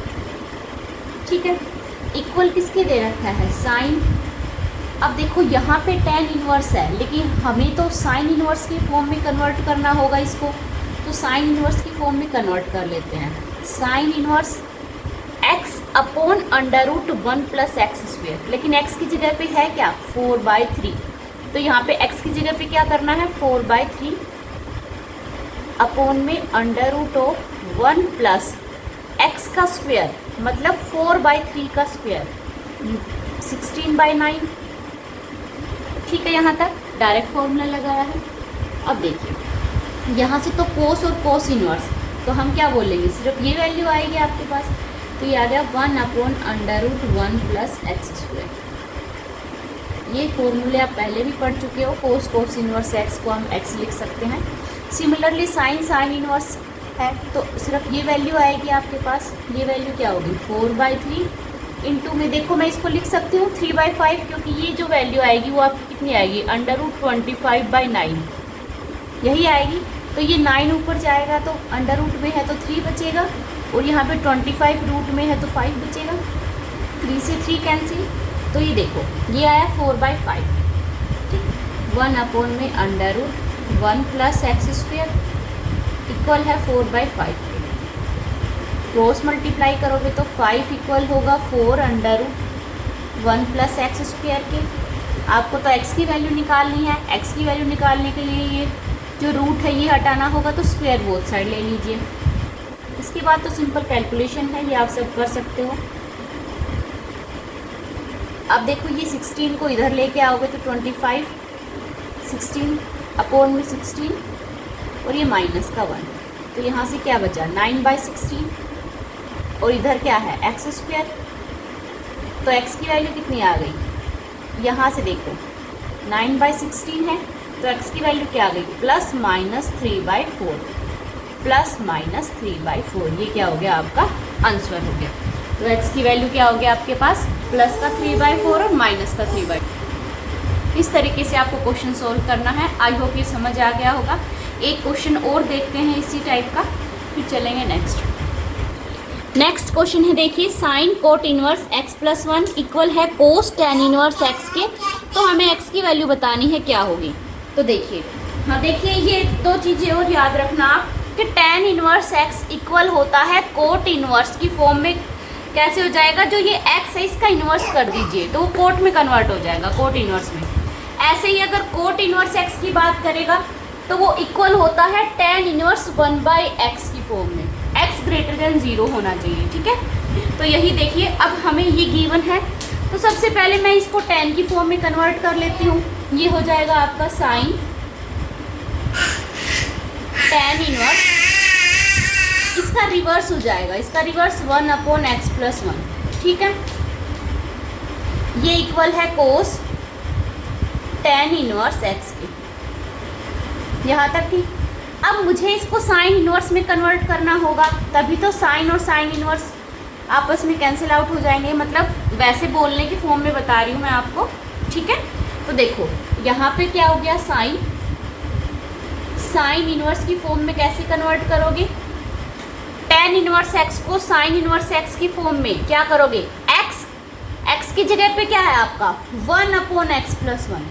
ठीक है, इक्वल किसके दे रखा है साइन। अब देखो यहाँ पे टेन इन्वर्स है लेकिन हमें तो साइन इन्वर्स की फॉर्म में कन्वर्ट करना होगा इसको, तो साइन इन्वर्स की फॉर्म में कन्वर्ट कर लेते हैं। Sign inverse x/√1 plus x square, लेकिन x की जगह पे है क्या 4/3, तो यहाँ पे x की जगह पे क्या करना है 4/3 अपॉन में √1 प्लस x का स्क्वायर मतलब 4/3 का स्क्वायर 16/9, ठीक है। यहाँ तक डायरेक्ट फॉर्मूला लगाया है। अब देखिए यहाँ से तो कोस और कोस इनवर्स, तो हम क्या बोलेंगे सिर्फ ये वैल्यू आएगी आपके पास, तो ये आ गया 1/√1 प्लस एक्स स्क्वायर। ये फॉर्मूले आप पहले भी पढ़ चुके हो, कोस कोस इनवर्स एक्स को हम एक्स लिख सकते हैं। सिमिलरली साइन साइन इनवर्स है तो सिर्फ ये वैल्यू आएगी आपके पास, ये वैल्यू क्या होगी 4/3 इंटू में देखो मैं इसको लिख सकती हूँ 3/5, क्योंकि ये जो वैल्यू आएगी वो आपकी कितनी आएगी √25/9 यही आएगी। तो ये 9 ऊपर जाएगा तो अंडर रूट में है तो 3 बचेगा, और यहाँ पे 25 रूट में है तो 5 बचेगा, 3 से 3 कैंसिल, तो ये देखो ये आया 4/5, ठीक। 1 में √1 प्लस एक्स स्क्वायर इक्वल है 4/5। क्रॉस मल्टीप्लाई करोगे तो 5 इक्वल होगा 4√1 प्लस एक्स स्क्वायर के। आपको तो x की वैल्यू निकालनी है, x की वैल्यू निकालने के लिए ये जो रूट है ये हटाना होगा, तो स्क्वायर बोथ साइड ले लीजिए। इसके बाद तो सिंपल कैलकुलेशन है, ये आप सब कर सकते हो। अब देखो ये 16 को इधर लेके आओगे तो 25, 16 अपॉन में 16 और ये माइनस का 1, तो यहाँ से क्या बचा 9/16, और इधर क्या है एक्स स्क्वायर, तो x की वैल्यू कितनी आ गई, यहाँ से देखो 9/16 है तो x की वैल्यू क्या आ गई +-3/4, +-3/4, ये क्या हो गया आपका आंसर हो गया। तो x की वैल्यू क्या हो गया आपके पास +3/4 और -3/4। इस तरीके से आपको क्वेश्चन सोल्व करना है। आई होप ये समझ आ गया होगा। एक क्वेश्चन और देखते हैं इसी टाइप का, फिर चलेंगे नेक्स्ट क्वेश्चन है। देखिए sign cot inverse x+1 equal है कोस टेन इनवर्स x के, तो हमें x की वैल्यू बतानी है क्या होगी। तो देखिए हाँ देखिए ये दो चीज़ें और याद रखना आप कि टेन इनवर्स x इक्वल होता है कोट इनवर्स की फॉर्म में। कैसे हो जाएगा, जो ये x है इसका इन्वर्स कर दीजिए तो वो कोट में कन्वर्ट हो जाएगा, कोट इनवर्स में। ऐसे ही अगर कोट इनवर्स x की बात करेगा तो वो इक्वल होता है टेन इनवर्स 1/x की फॉर्म में, x ग्रेटर देन 0 होना चाहिए, ठीक है। तो यही देखिए अब हमें ये गिवन है, तो सबसे पहले मैं इसको टेन की फॉर्म में कन्वर्ट कर लेती हूँ। ये हो जाएगा आपका साइन टेन इनवर्स, इसका रिवर्स हो जाएगा, इसका रिवर्स 1/x+1, ठीक है। ये इक्वल है कोस टेन इनवर्स x के, यहाँ तक ठीक। अब मुझे इसको साइन इनवर्स में कन्वर्ट करना होगा, तभी तो साइन और साइन इनवर्स आपस में कैंसिल आउट हो जाएंगे, मतलब वैसे बोलने की फॉर्म में बता रही हूँ मैं आपको, ठीक है। तो देखो यहाँ पे क्या हो गया साइन इनवर्स की फॉर्म में कैसे कन्वर्ट करोगे, टेन इनवर्स x को साइन इनवर्स x की फॉर्म में क्या करोगे, x की जगह पे क्या है आपका 1/x+1,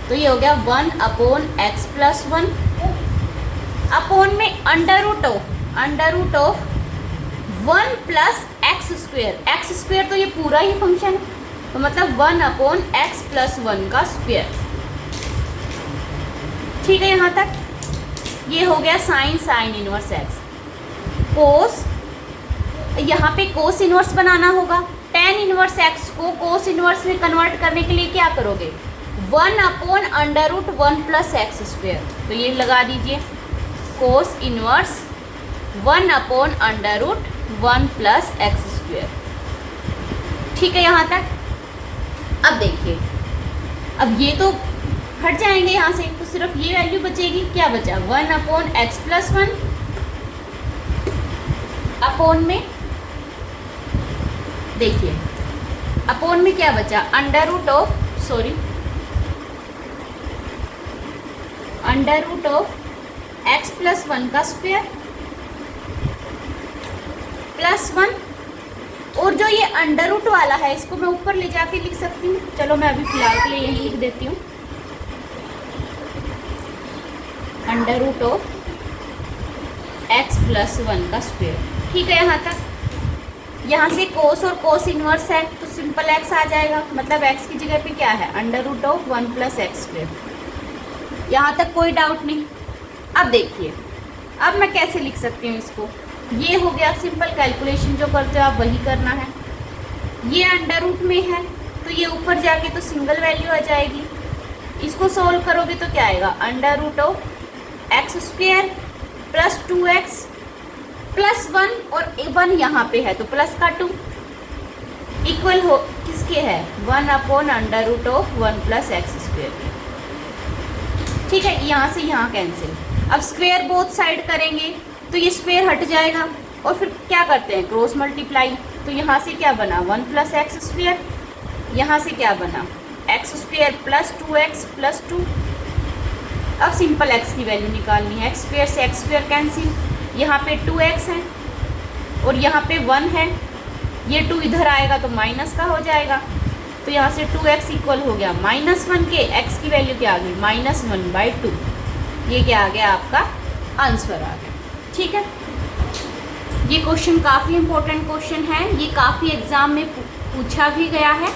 तो ये हो गया 1/x+1 अपॉन में under root of 1 plus x square. X square तो ये पूरा ही फंक्शन है, तो मतलब 1 अपॉन एक्स प्लस 1 का स्क्वेयर। ठीक है, यहाँ तक ये हो गया साइन इनवर्स एक्स। कोस, यहाँ पे कोस इनवर्स बनाना होगा। टेन इनवर्स एक्स को कोस इनवर्स में कन्वर्ट करने के लिए क्या करोगे, 1 upon under root 1 plus x square. तो ये लगा दीजिए cos inverse 1 upon under root 1 plus x square. ठीक है, यहाँ तक। अब देखिए, अब ये तो हट जाएंगे यहाँ से, तो सिर्फ ये वैल्यू बचेगी। क्या बचा, 1 अपॉन एक्स प्लस 1 अपॉन में, देखिए अपॉन में क्या बचा, under root of x plus 1 का स्क्वायर प्लस 1। और जो ये अंडर रूट वाला है इसको मैं ऊपर ले जाके लिख सकती हूँ। चलो मैं अभी फिलहाल के लिए यही लिख देती हूँ, under root of x plus 1 का स्क्वायर। ठीक है, यहाँ तक। यहाँ से कोस और कोस इनवर्स है तो सिंपल एक्स आ जाएगा, मतलब एक्स की जगह पे क्या है, under root of 1 plus x square. यहाँ तक कोई डाउट नहीं। अब देखिए, अब मैं कैसे लिख सकती हूँ इसको। ये हो गया सिंपल कैलकुलेशन, जो करते हो आप वही करना है। ये अंडर रूट में है तो ये ऊपर जाके तो सिंगल वैल्यू आ जाएगी। इसको सोल्व करोगे तो क्या आएगा, under root of x square plus 2x plus 1, और 1 यहाँ पे है तो प्लस का 2 इक्वल हो किसके है, 1 upon under root of 1 plus x square. ठीक है, यहाँ से यहाँ कैंसिल। अब स्क्वायर बोथ साइड करेंगे तो ये स्क्वायर हट जाएगा, और फिर क्या करते हैं, क्रॉस मल्टीप्लाई। तो यहाँ से क्या बना, 1 प्लस एक्स स्क्वायर, यहाँ से क्या बना, x square plus 2x plus 2। अब सिंपल x की वैल्यू निकालनी है, एक्स स्क्वायर से एक्स स्क्वायर कैंसिल, यहाँ पे 2x है और यहाँ पे 1 है, ये 2 इधर आएगा तो माइनस का हो जाएगा। तो यहाँ से 2x इक्वल हो गया -1 के, x की वैल्यू क्या आ गई, -1/2। ये क्या आ गया, आपका आंसर आ गया। ठीक है, ये क्वेश्चन काफ़ी इम्पोर्टेंट क्वेश्चन है, ये काफ़ी एग्ज़ाम में पूछा भी गया है,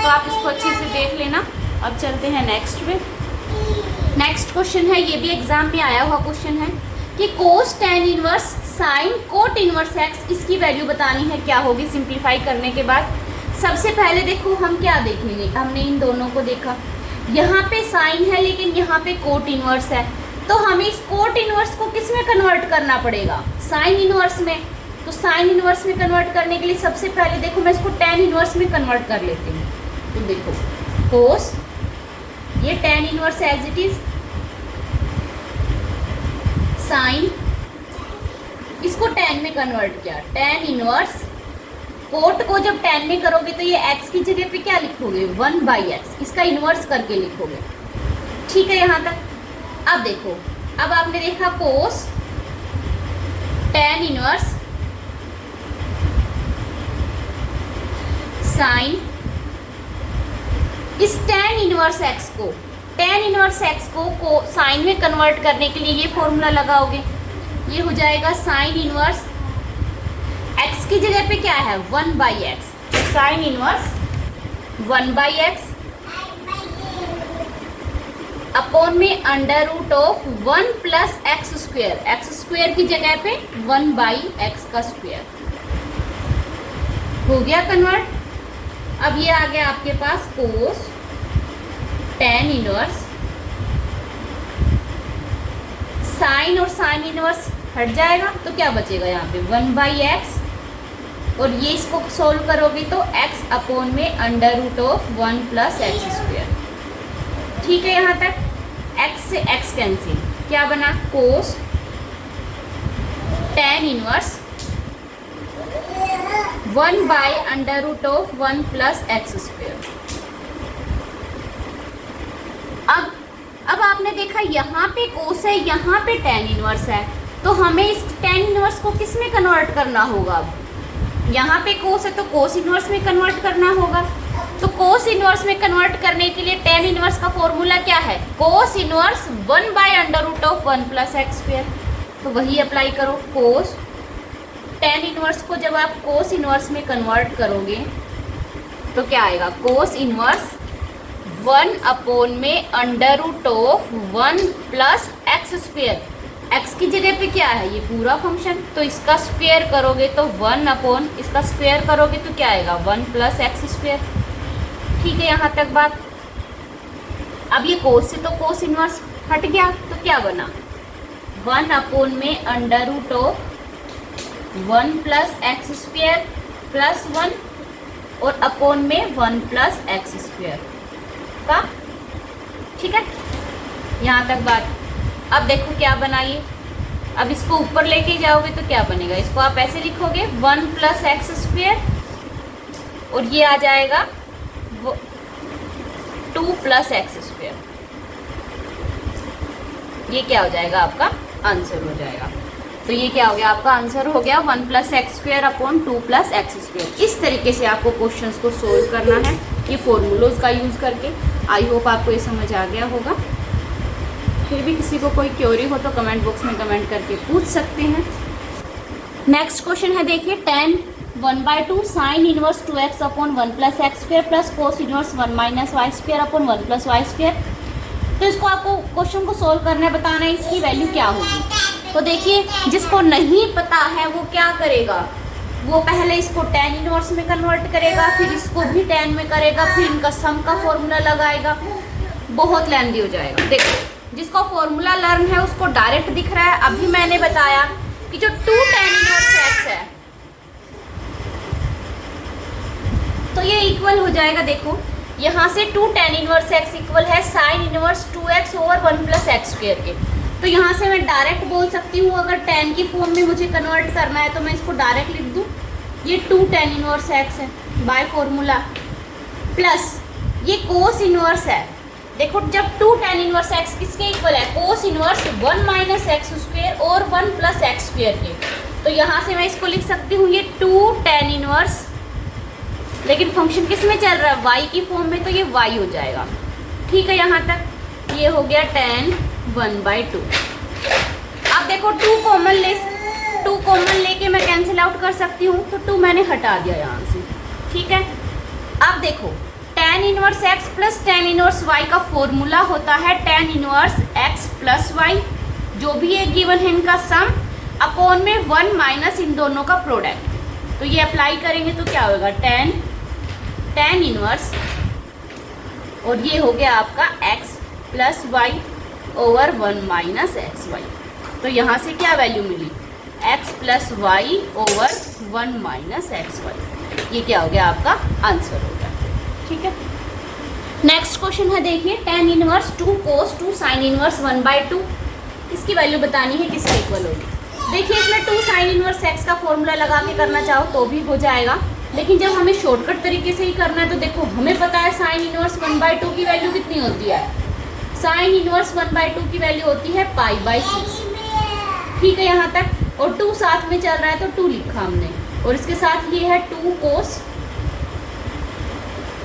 तो आप इसको अच्छे से देख लेना। अब चलते हैं नेक्स्ट पे। नेक्स्ट क्वेश्चन है, ये भी एग्जाम में आया हुआ क्वेश्चन है कि कोस tan inverse sine cot inverse x, इसकी वैल्यू बतानी है, क्या होगी सिंप्लीफाई करने के बाद। सबसे पहले देखो हम क्या देखेंगे, हमने इन दोनों को देखा, यहाँ पे साइन है लेकिन यहाँ पे कोट इनवर्स है, तो हमें इस कोट इनवर्स को किस में कन्वर्ट करना पड़ेगा, साइन इनवर्स में। तो साइन इनवर्स में कन्वर्ट करने के लिए सबसे पहले देखो मैं इसको टेन इनवर्स में कन्वर्ट कर लेती हूँ। तो देखो कोस, ये tan inverse as it is, sine, इसको टेन में कन्वर्ट किया, टेन इनवर्स कोट को जब टेन में करोगे तो ये x की जगह पे क्या लिखोगे, 1/x, इसका इनवर्स करके लिखोगे। ठीक है, यहाँ तक। अब देखो, अब आपने देखा कोस टेन इनवर्स साइन, इस टेन इनवर्स एक्स को साइन में कन्वर्ट करने के लिए ये फॉर्मूला लगाओगे, ये हो जाएगा साइन इनवर्स एक्स की जगह पे क्या है, 1/x, sine inverse 1/x upon में under root of 1 plus x square, x square की जगह पे 1/x का स्क्वेयर। हो गया कन्वर्ट। अब ये आ गया आपके पास कोस टेन इनवर्स साइन, और साइन इनवर्स हट जाएगा तो क्या बचेगा यहाँ पे 1/x, और ये इसको सोल्व करोगे तो x अपॉन में under root of 1 plus x square. ठीक है, यहाँ तक। x से x कैंसिल, क्या बना, कोस टेन इनवर्स 1/अंडर root of 1 plus x square. अब आपने देखा यहाँ पे कोस है, यहाँ पे टेन इनवर्स है, तो हमें इस टेन इनवर्स को किस में कन्वर्ट करना होगा। अब यहाँ पे कोस है तो कोस इनवर्स में कन्वर्ट करना होगा। तो कोस इनवर्स में कन्वर्ट करने के लिए टेन इनवर्स का फॉर्मूला क्या है, कोस इनवर्स 1/अंडर root of 1 plus x square. तो वही अप्लाई करो। कोस टेन इनवर्स को जब आप कोस इनवर्स में कन्वर्ट करोगे तो क्या आएगा, कोस इनवर्स 1 अपॉन में under root of 1 plus x square. एक्स की जगह पे क्या है, ये पूरा फंक्शन, तो इसका स्क्वेयर करोगे तो 1 अपॉन, इसका स्क्वेयर करोगे तो क्या आएगा 1 प्लस एक्स स्क्वेयर। ठीक है, यहाँ तक बात। अब ये कोस से तो कोस इनवर्स हट गया तो क्या बना, 1 अपॉन में under root of 1 plus x square plus 1 और अपॉन में 1 प्लस एक्स स्क्वेयर का। ठीक है, यहाँ तक बात। अब देखो क्या बनाइए, अब इसको ऊपर लेके जाओगे तो क्या बनेगा, इसको आप ऐसे लिखोगे 1 प्लस एक्स स्क्वेयर और ये आ जाएगा 2 प्लस एक्स स्क्वेयर। ये क्या हो जाएगा, आपका आंसर हो जाएगा। तो ये क्या हो गया, आपका आंसर हो गया 1 plus x square upon 2 plus x square. इस तरीके से आपको क्वेश्चंस को सोल्व करना है, ये फॉर्मूलोज का यूज़ करके। आई होप आपको ये समझ आ गया होगा। फिर भी किसी को कोई क्वेरी हो तो कमेंट बॉक्स में कमेंट करके पूछ सकते हैं। नेक्स्ट क्वेश्चन है, देखिए tan 1/2 sine inverse 2x upon 1 plus x square plus cos inverse 1 minus y square upon 1 plus y square. तो इसको आपको क्वेश्चन को सोल्व करना है, बताना है इसकी वैल्यू क्या होगी। तो देखिए, जिसको नहीं पता है वो क्या करेगा, वो पहले इसको tan इनवर्स में कन्वर्ट करेगा, फिर इसको भी tan में करेगा, फिर इनका सम का फॉर्मूला लगाएगा, बहुत लेंथी हो जाएगा। देखो, जिसको फॉर्मूला लर्न है उसको डायरेक्ट दिख रहा है। अभी मैंने बताया कि जो 2 tan इनवर्स x है तो ये इक्वल हो जाएगा। देखो, यहाँ से 2 tan इनवर्स x इक्वल है sign inverse 2x over 1 plus x square के। तो यहाँ से मैं डायरेक्ट बोल सकती हूँ, अगर tan की फॉर्म में मुझे कन्वर्ट करना है तो मैं इसको डायरेक्ट लिख दूँ, ये 2 tan इनवर्स x है बाय फॉर्मूला, प्लस ये कोस इनवर्स है। देखो, जब 2 tan इनवर्स x किसके इक्वल है, cos inverse 1 minus x square और 1 प्लस एक्स स्क्वेयर के। तो यहाँ से मैं इसको लिख सकती हूँ, ये 2 tan इनवर्स, लेकिन फंक्शन किस में चल रहा है, y की फॉर्म में, तो ये y हो जाएगा। ठीक है, यहाँ तक ये हो गया tan 1/2। अब देखो 2 कॉमन लेके मैं कैंसिल आउट कर सकती हूँ, तो 2 मैंने हटा दिया यहाँ से। ठीक है, अब देखो tan inverse x plus tan inverse y का फॉर्मूला होता है tan inverse x plus y, जो भी है गिवन है इनका सम, अपॉन में 1 माइनस इन दोनों का प्रोडक्ट। तो ये अप्लाई करेंगे तो क्या होगा, tan इनवर्स, और ये हो गया आपका x plus y over 1 minus x y. तो यहाँ से क्या वैल्यू मिली, x plus y over 1 minus x y. ये क्या हो गया, आपका आंसर हो गया। ठीक है, नेक्स्ट क्वेश्चन है, देखिए tan इनवर्स 2 कोस 2 साइन इनवर्स 1/2। इसकी वैल्यू बतानी है किसके इक्वल होगी। देखिए, इसमें 2 साइन इनवर्स x का फॉर्मूला लगा के करना चाहो तो भी हो जाएगा, लेकिन जब हमें शॉर्टकट तरीके से ही करना है तो देखो, हमें पता है साइन इनवर्स 1/2 की वैल्यू कितनी होती है, साइन इनवर्स 1/2 की वैल्यू होती है π/6। ठीक है, यहाँ तक। और 2 साथ में चल रहा है तो 2 लिखा हमने, और इसके साथ ये है 2 कोस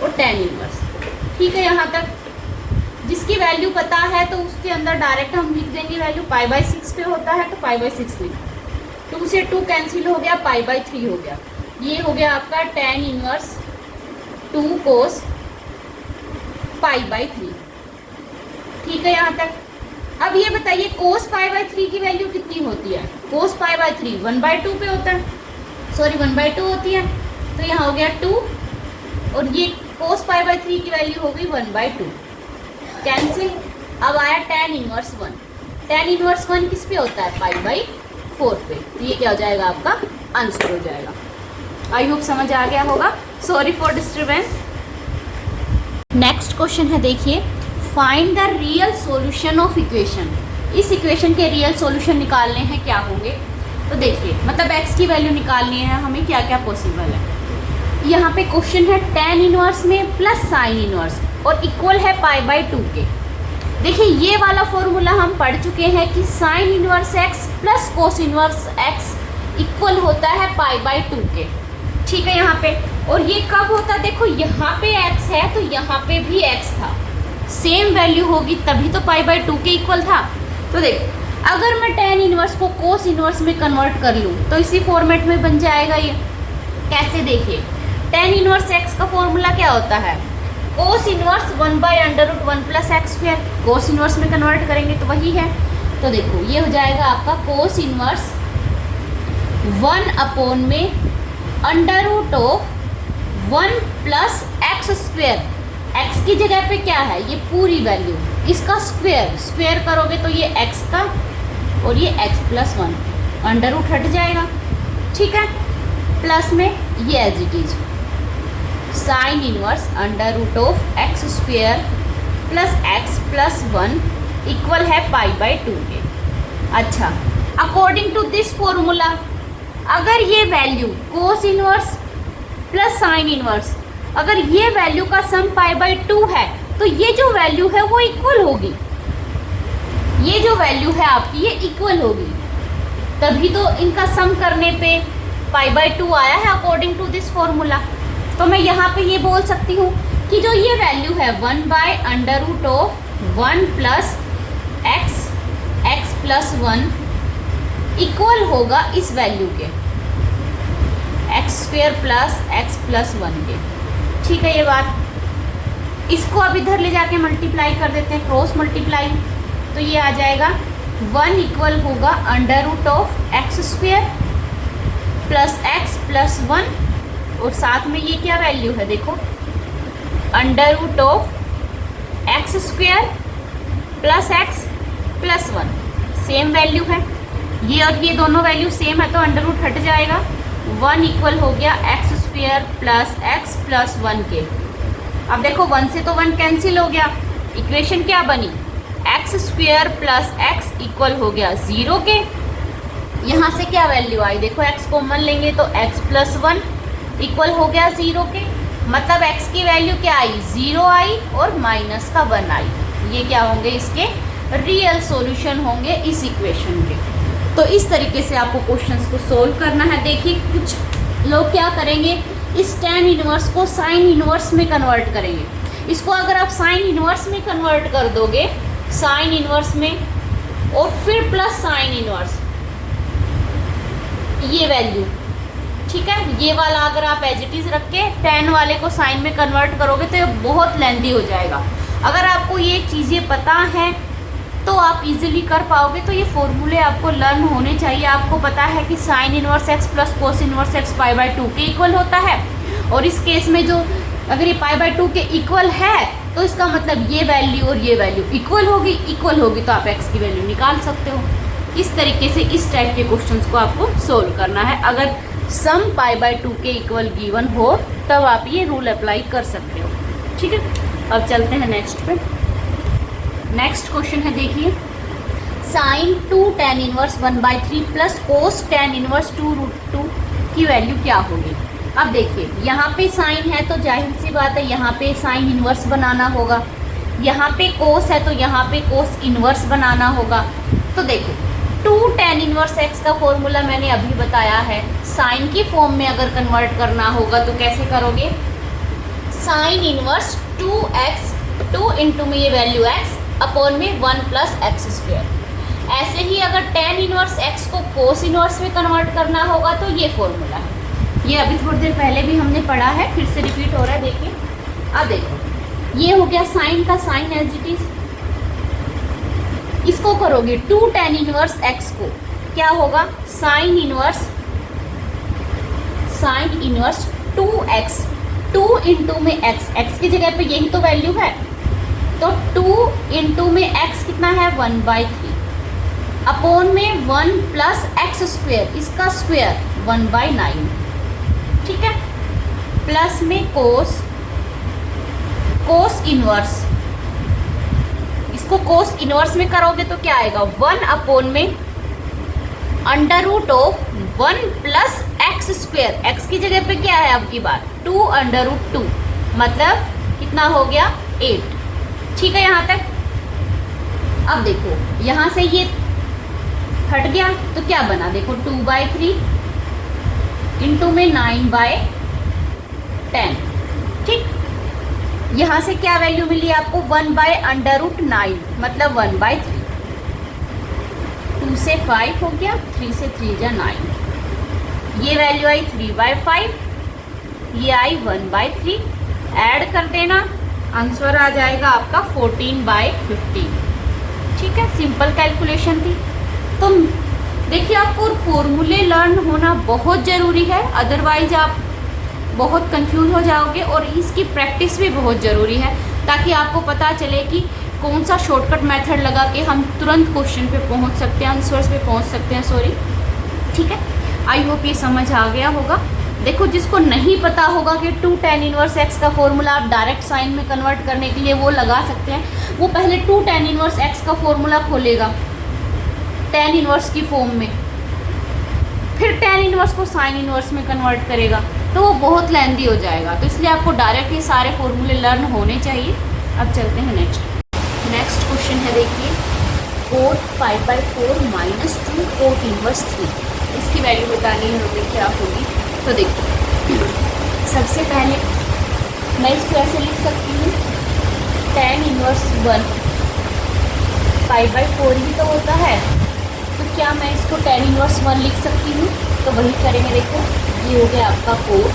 और tan इनवर्स। ठीक है, यहाँ तक। जिसकी वैल्यू पता है तो उसके अंदर डायरेक्ट हम लिख देंगे वैल्यू, π/6 पे होता है तो π/6 लिख, 2 से 2 कैंसिल हो गया, π/3 हो गया। ये हो गया आपका tan इनवर्स 2 कोस π/3। ठीक है, यहाँ तक। अब ये बताइए कोस π/3 की वैल्यू कितनी होती है, कोस π/3 1/2 पे होता है, सॉरी 1/2 होती है, तो यहाँ हो गया 2, और ये कोस π/3 की वैल्यू हो गई 1/2, कैंसिल। अब आया tan इनवर्स 1, tan इनवर्स 1 किस पे होता है, π/4 पे। तो ये क्या हो जाएगा, आपका आंसर हो जाएगा। आई होप समझ आ गया होगा, sorry for disturbance. Next question है, देखिए find the real solution of equation. इस इक्वेशन के रियल सॉल्यूशन निकालने हैं, क्या होंगे। तो देखिए, मतलब x की वैल्यू निकालनी है हमें, क्या क्या पॉसिबल है। यहाँ पे क्वेश्चन है tan इनवर्स में प्लस साइन इनवर्स और इक्वल है π/2 के। देखिए, ये वाला फॉर्मूला हम पढ़ चुके हैं कि sign inverse x plus cos inverse x equal होता है π/2 के। ठीक है, यहाँ पे। और ये कब होता है, देखो यहाँ पे x है तो यहाँ पे भी x था, सेम वैल्यू होगी तभी तो π/2 के इक्वल था। तो देखो, अगर मैं tan इनवर्स को cos इनवर्स में कन्वर्ट कर लूँ तो इसी फॉर्मेट में बन जाएगा ये। कैसे देखिए, tan इनवर्स x का फॉर्मूला क्या होता है, cos inverse 1/√1 + x²। cos inverse में कन्वर्ट करेंगे तो वही है। तो देखो ये हो जाएगा आपका cos इनवर्स 1/√1 + x²। x की जगह पे क्या है, ये पूरी वैल्यू, इसका स्क्वायर करोगे तो ये x का और ये x+1 अंडर रूट हट जाएगा, ठीक है। प्लस में ये as it is sine inverse √x² + x+1 equal है π/2 के। अच्छा, अकॉर्डिंग टू दिस फॉर्मूला अगर ये value cos inverse plus sine inverse, अगर ये वैल्यू का सम π/2 है तो ये जो वैल्यू है वो इक्वल होगी, ये जो वैल्यू है आपकी ये इक्वल होगी, तभी तो इनका सम करने पे π/2 आया है अकॉर्डिंग टू दिस फॉर्मूला। तो मैं यहाँ पे ये बोल सकती हूँ कि जो ये वैल्यू है 1/√1 + x+1 इक्वल होगा इस वैल्यू के x² + x+1 के, ठीक है ये बात। इसको अब इधर ले जाके मल्टीप्लाई कर देते हैं, क्रॉस मल्टीप्लाई, तो ये आ जाएगा 1 इक्वल होगा √x² + x+1 और साथ में ये क्या वैल्यू है देखो, √x² + x+1 सेम वैल्यू है, ये और ये दोनों वैल्यू सेम है तो अंडर रूट हट जाएगा। 1 इक्वल हो गया x² + x+1 के। अब देखो 1 से तो 1 कैंसिल हो गया, इक्वेशन क्या बनी, x² + x इक्वल हो गया 0 के। यहाँ से क्या वैल्यू आई देखो, x कॉमन लेंगे तो x+1 इक्वल हो गया 0 के, मतलब x की वैल्यू क्या आई 0 आई और -1 आई। ये क्या होंगे, इसके रियल सॉल्यूशन होंगे इस इक्वेशन के। तो इस तरीके से आपको क्वेश्चंस को सोल्व करना है। देखिए कुछ लोग क्या करेंगे, इस tan इनवर्स को साइन इनवर्स में कन्वर्ट करेंगे। इसको अगर आप साइन इनवर्स में कन्वर्ट कर दोगे, साइन इनवर्स में और फिर प्लस साइन इनवर्स, ये वैल्यू, ठीक है, ये वाला अगर आप एज इट इज रख के tan वाले को साइन में कन्वर्ट करोगे तो ये बहुत लेंदी हो जाएगा। अगर आपको ये चीज़ें पता हैं तो आप इजीली कर पाओगे। तो ये फॉर्मूले आपको लर्न होने चाहिए। आपको पता है कि साइन इनवर्स x + कोस इनवर्स x π/2 के इक्वल होता है, और इस केस में जो अगर ये π/2 के इक्वल है तो इसका मतलब ये वैल्यू और ये वैल्यू इक्वल होगी तो आप x की वैल्यू निकाल सकते हो। इस तरीके से इस टाइप के क्वेश्चंस को आपको सोल्व करना है। अगर सम π/2 के इक्वल गिवन हो तब आप ये रूल अप्लाई कर सकते हो, ठीक है। अब चलते हैं नेक्स्ट पे। नेक्स्ट क्वेश्चन है, देखिए साइन 2 tan इनवर्स 1/3 + कोस tan इनवर्स 2√2 की वैल्यू क्या होगी। अब देखिए यहाँ पे साइन है तो जाहिर सी बात है यहाँ पे साइन इनवर्स बनाना होगा, यहाँ पे कोस है तो यहाँ पे कोस इनवर्स बनाना होगा। तो देखो 2 tan इनवर्स x का फॉर्मूला मैंने अभी बताया है, साइन की फॉर्म में अगर कन्वर्ट करना होगा तो कैसे करोगे, साइन इनवर्स 2x, 2 इंटू में ये वैल्यू x अपॉन में 1 + x²। ऐसे ही अगर tan इनवर्स x को कोस इनवर्स में कन्वर्ट करना होगा तो ये फॉर्मूला है, ये अभी थोड़ी देर पहले भी हमने पढ़ा है, फिर से रिपीट हो रहा है। देखिए अब देखो ये हो गया साइन का साइन एज इट इज, इसको करोगे 2 tan इनवर्स x को क्या होगा, साइन इनवर्स 2x, 2 इंटू में x की जगह पे यही तो वैल्यू है, तो 2 इंटू में x कितना है 1/3 अपॉन में 1 + x², इसका स्क्वायर 1/9, ठीक है। प्लस में कोस इनवर्स, इसको कोस इनवर्स में करोगे तो क्या आएगा 1 अपॉन में √1 + x², x की जगह पे क्या है आपकी बात 2√2, मतलब कितना हो गया 8, ठीक है यहाँ तक। अब देखो यहाँ से ये हट गया तो क्या बना, देखो 2/3 इंटू में 9/10, ठीक। यहाँ से क्या वैल्यू मिली आपको 1/√9 मतलब 1/3। 2 से 5 हो गया, 3 से 3 जा 9। ये वैल्यू आई 3/5, ये आई 1/3। ऐड कर देना, आंसर आ जाएगा आपका 14/15। ठीक है, सिंपल कैलकुलेशन थी। तो देखिए आपको फॉर्मूले लर्न होना बहुत ज़रूरी है, अदरवाइज आप बहुत कंफ्यूज हो जाओगे। और इसकी प्रैक्टिस भी बहुत ज़रूरी है, ताकि आपको पता चले कि कौन सा शॉर्टकट मेथड लगा के हम तुरंत क्वेश्चन पे पहुंच सकते हैं, आंसर्स पे पहुंच सकते हैं, सॉरी। ठीक है, आई होप ये समझ आ गया होगा। देखो, जिसको नहीं पता होगा कि 2 tan इनवर्स x का फॉर्मूला आप डायरेक्ट साइन में कन्वर्ट करने के लिए वो लगा सकते हैं, वो पहले 2 tan इनवर्स x का फॉर्मूला खोलेगा tan इनवर्स की फॉर्म में, फिर tan इनवर्स को साइन इनवर्स में कन्वर्ट करेगा, तो वो बहुत लेंदी हो जाएगा। तो इसलिए आपको डायरेक्ट ये सारे फॉर्मूले लर्न होने चाहिए। अब चलते हैं नेक्स्ट क्वेश्चन है। देखिए, cot 5/4 - 2 cot इनवर्स 3, इसकी वैल्यू बतानी है हमें क्या होगी। तो देखिए, सबसे पहले मैं इसको ऐसे लिख सकती हूँ, tan इनवर्स 1 5/4 ही तो होता है, तो क्या मैं इसको tan इनवर्स 1 लिख सकती हूँ? तो वही करेंगे। देखो, ये हो गया आपका cot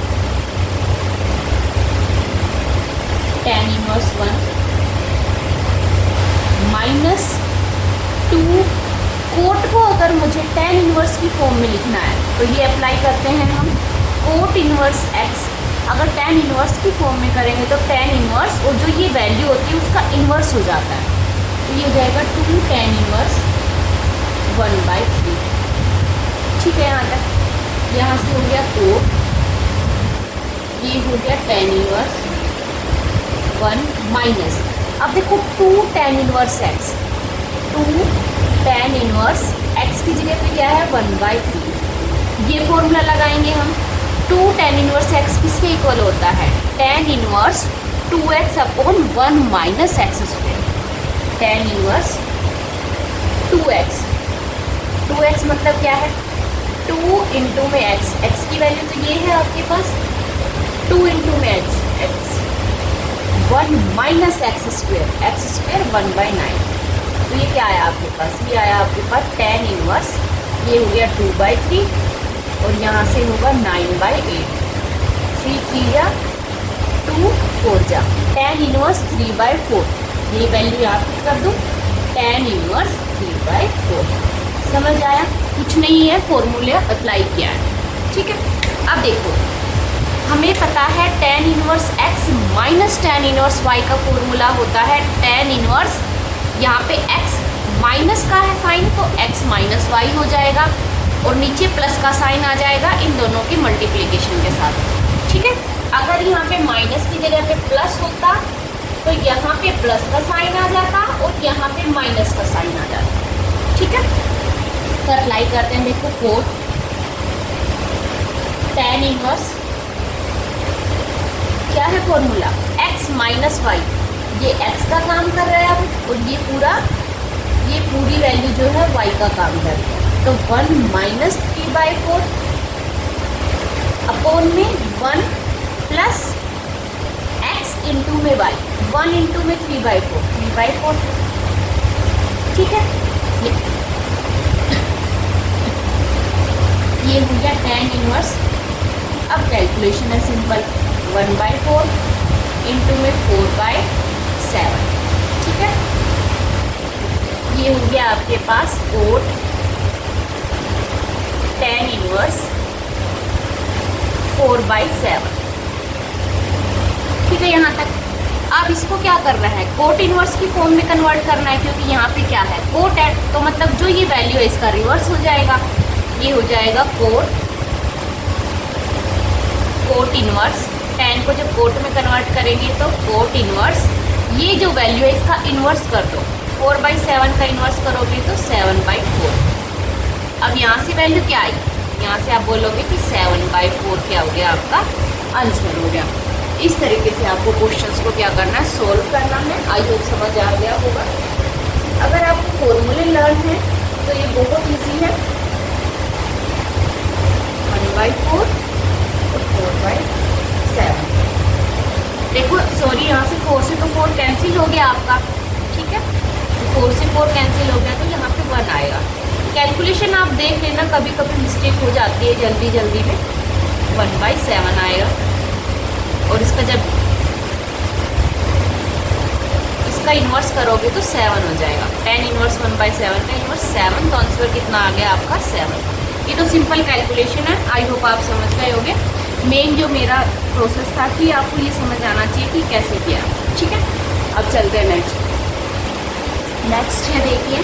tan इनवर्स 1 -2 कोट को अगर मुझे tan इनवर्स की फॉर्म में लिखना है तो ये अप्लाई करते हैं हम, कोट इनवर्स x अगर tan इनवर्स की फॉर्म में करेंगे तो tan इनवर्स और जो ये वैल्यू होती है उसका इन्वर्स हो जाता है, तो ये हो जाएगा 2 tan इनवर्स 1/3। ठीक है, यहाँ तक। यहाँ से हो गया कोट, ये हो गया tan इनवर्स 1 माइनस, अब देखो 2 tan inverse x, 2 tan inverse x की जगह पे क्या है 1/3। ये फॉर्मूला लगाएंगे हम, 2 tan इनवर्स x किसके इक्वल होता है, tan inverse 2x upon 1 minus x square. tan inverse 2x, 2x मतलब क्या है 2 इंटू में x की वैल्यू तो ये है आपके पास, 2 इंटू में x 1 माइनस एक्स स्क्वायर 1/9। तो ये क्या आया आपके पास, ये आया आपके पास tan इनवर्स, ये हो गया 2/3 और यहाँ से होगा 9/8। 3 3 जा 2 4 जा, tan इनवर्स 3/4, ये वैल्यू यहाँ पे कर दूँ, tan इनवर्स 3/4। समझ आया? कुछ नहीं है, फॉर्मूले अप्लाई किया है। ठीक है, अब देखो, हमें पता है tan inverse x minus tan inverse y का फॉर्मूला होता है tan इनवर्स, यहाँ पे x माइनस का है साइन तो x माइनस y हो जाएगा और नीचे प्लस का साइन आ जाएगा इन दोनों के मल्टीप्लिकेशन के साथ। ठीक है, अगर यहाँ पे माइनस की जगह पे प्लस होता तो यहाँ पे प्लस का साइन आ जाता और यहाँ पे माइनस का साइन आ जाता। ठीक है, तो अप्लाई करते हैं। देखो, कोट tan इनवर्स क्या है फॉर्मूला, x माइनस वाई, ये x का काम कर रहा है अब, और ये पूरी वैल्यू जो है y का काम कर रही है। तो 1 माइनस 3/4 अपॉन में 1 प्लस x इंटू में y, 1 इंटू में 3/4। ठीक है, ये हो गया tan इनवर्स। अब कैलकुलेशन है सिंपल, 1/4 इंटू में 4/7। ठीक है, ये हो गया आपके पास कोट tan इनवर्स 4/7। ठीक है, यहाँ तक। अब इसको क्या करना है, कोट इनवर्स की फॉर्म में कन्वर्ट करना है, क्योंकि यहाँ पे क्या है कोट है, तो मतलब जो ये वैल्यू है इसका रिवर्स हो जाएगा, ये हो जाएगा कोट इनवर्स। tan को जब कोट में कन्वर्ट करेंगे तो कोट इनवर्स, ये जो वैल्यू है इसका इनवर्स कर दो, 4/7 का इनवर्स करोगे तो 7/4। अब यहाँ से वैल्यू क्या आई, यहाँ से आप बोलोगे कि 7/4 क्या हो गया, आपका आंसर हो गया। इस तरीके से आपको क्वेश्चंस को क्या करना है, सोल्व करना है। आई होप समझ आ गया होगा। अगर आपको फॉर्मूले लर्न है तो ये बहुत ईजी है, 1/4 और 4/7। देखो, सॉरी, यहाँ से 4 से तो 4 कैंसिल हो गया आपका। ठीक है, 4 से 4 कैंसिल हो गया तो यहाँ पे 1 आएगा। कैलकुलेशन आप देख लेना, कभी कभी मिस्टेक हो जाती है जल्दी जल्दी में। 1/7 आएगा और इसका जब इसका इन्वर्स करोगे तो 7 हो जाएगा। tan इन्वर्स 1/7 का इन्वर्स 7, तो आंसर कितना आ गया आपका 7। ये तो सिंपल कैलकुलेशन है, आई होप आप समझ गए होगे। मेन जो मेरा प्रोसेस था कि आपको ये समझ आना चाहिए कि कैसे किया, ठीक है। अब चलते हैं नेक्स्ट है, देखिए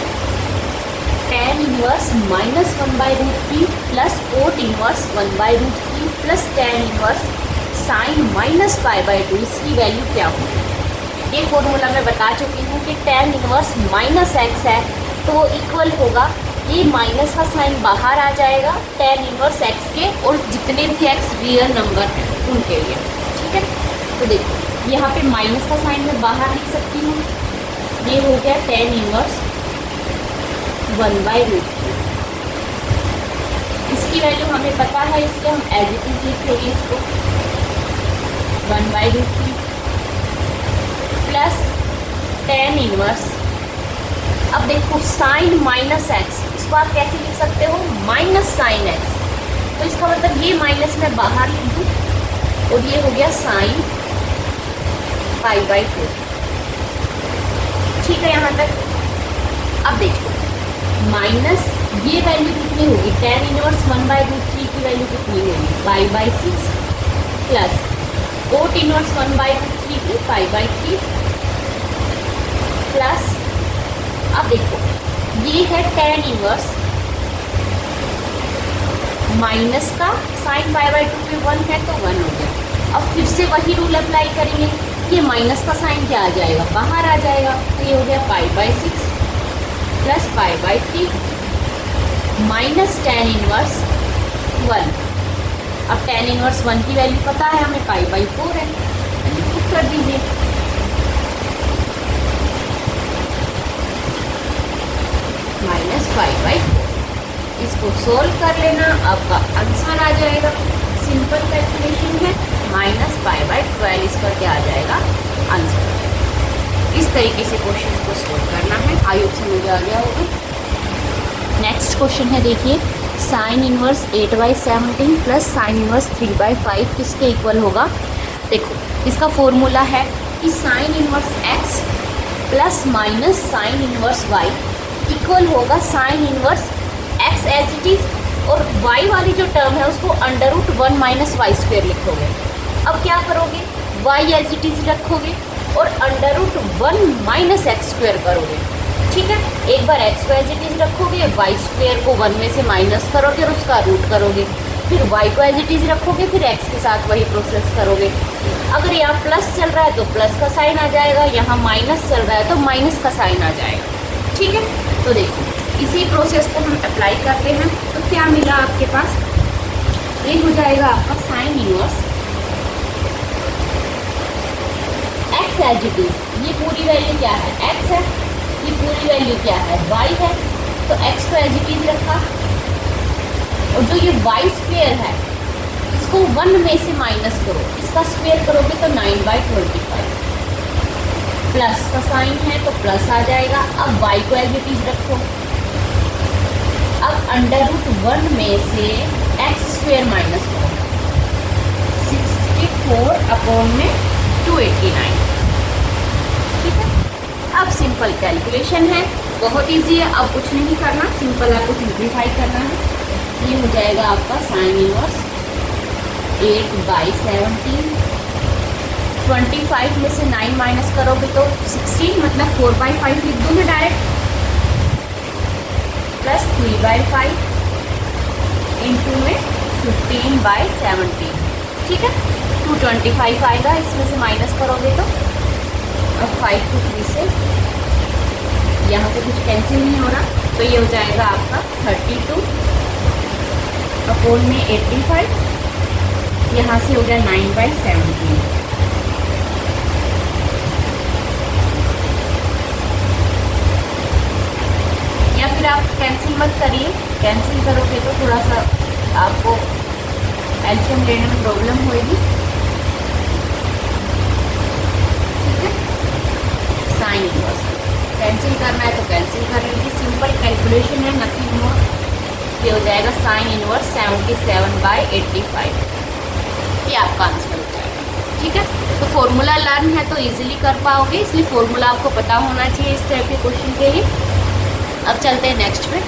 tan inverse -1/√3 plus cot inverse 1/√3 plus tan inverse sine -π/2, इसकी वैल्यू क्या होगी। ये फॉर्मूला मैं बता चुकी हूँ कि tan इन्वर्स -x है तो वो इक्वल होगा, ये माइनस का साइन बाहर आ जाएगा tan इन्वर्स x के, और जितने भी x रियल नंबर हैं उनके लिए, ठीक है। तो देखो यहाँ पे माइनस का साइन मैं बाहर लिख सकती हूँ, ये हो गया tan इन्वर्स 1/√3। इसकी वैल्यू हमें पता है, इसलिए हम एज इट इज लिख लेंगे इसको 1/√3 प्लस tan इन्वर्स। अब देखो साइन -x, इसको आप कैसे लिख सकते हो, -sin x, तो इसका मतलब ये माइनस मैं बाहर लिख दूँ और ये हो गया साइन π/2, ठीक है यहाँ तक। अब देखो माइनस ये वैल्यू कितनी होगी, tan इन्वर्स 1/√3 की वैल्यू कितनी होगी, π/6 प्लस कोट इन्वर्स 1/√3 की π/3 प्लस, अब देखो ये है tan इन्वर्स माइनस का साइन π/2 पे 1 है तो 1 हो गया। अब फिर से वही रूल अप्लाई करेंगे, ये माइनस का साइन क्या आ जाएगा, बाहर आ जाएगा, तो ये हो गया π/6 प्लस π/3 माइनस tan इन्वर्स 1। अब tan इन्वर्स 1 की वैल्यू पता है हमें, π/4 है, पुट कर दीजिए। माइनस π/4, इसको सोल्व कर लेना, आपका आंसर आ जाएगा। सिंपल कैलकुलेशन है, -π/12 इसका क्या आ जाएगा, आंसर। इस तरीके से क्वेश्चन को सोल्व करना है, आई होप समझ आ गया होगा। नेक्स्ट क्वेश्चन है, देखिए sine inverse 8/17 plus sine inverse 3/5 किसके इक्वल होगा। देखो इसका फॉर्मूला है कि sine inverse x plus minus sine inverse y equal होगा sine inverse x as it is, और y वाली जो टर्म है उसको √1 - y² लिखोगे। अब क्या करोगे, y एज इट इज रखोगे और √1 - x² करोगे, ठीक है। एक बार x को एज इट इज रखोगे, y² को 1 में से माइनस करोगे और उसका रूट करोगे, फिर y को एज इट इज रखोगे, फिर x के साथ वही प्रोसेस करोगे। अगर यहाँ प्लस चल रहा है तो प्लस का साइन आ जाएगा, यहाँ माइनस चल रहा है तो माइनस का साइन आ जाएगा, ठीक है। तो देखो इसी प्रोसेस को हम अप्लाई करते हैं, तो क्या मिला आपके पास, ये हो जाएगा आपका sine inverse x as it is, ये पूरी वैल्यू क्या है, x है, ये पूरी वैल्यू क्या है, y है, तो x को एज इट इज रखा, और जो ये y² है इसको 1 में से माइनस करो, इसका स्क्वायर करोगे तो 9/25, प्लस का साइन है तो प्लस आ जाएगा। अब y को एज इट इज रखो, अब √1 में से x² माइनस करो, 64/289, ठीक है। अब सिंपल कैलकुलेशन है, बहुत इजी है, अब कुछ नहीं करना, सिंपल आपको सिंप्लीफाई करना है। ये हो जाएगा आपका साइन इन्वर्स 8/17, 25 में से 9 माइनस करोगे तो 16, मतलब 4/5 लिख दूँगी डायरेक्ट, प्लस 3/5 इंटू में 15/17, ठीक है। 225 आएगा, इसमें से माइनस करोगे तो, अब 5 को 3 से यहाँ से कुछ कैंसिल नहीं हो रहा, तो ये हो जाएगा आपका 32 अपॉन में 85, यहाँ से हो गया 9/17। या फिर आप कैंसिल मत करिए, कैंसिल करोगे तो थोड़ा सा आपको एल्शियम लेने में प्रॉब्लम होगी, ठीक है। साइन इन्वर्स कैंसिल करना है तो कैंसिल कर लीजिए, सिंपल कैलकुलेशन है, नथिंग मोर। ये हो जाएगा साइन इनवर्स 77/85। ये आपका आंसर हो जाएगा। ठीक है, तो फॉर्मूला लर्न है तो इजीली कर पाओगे, इसलिए फॉर्मूला आपको पता होना चाहिए इस टाइप के क्वेश्चन के लिए। अब चलते हैं नेक्स्ट पे।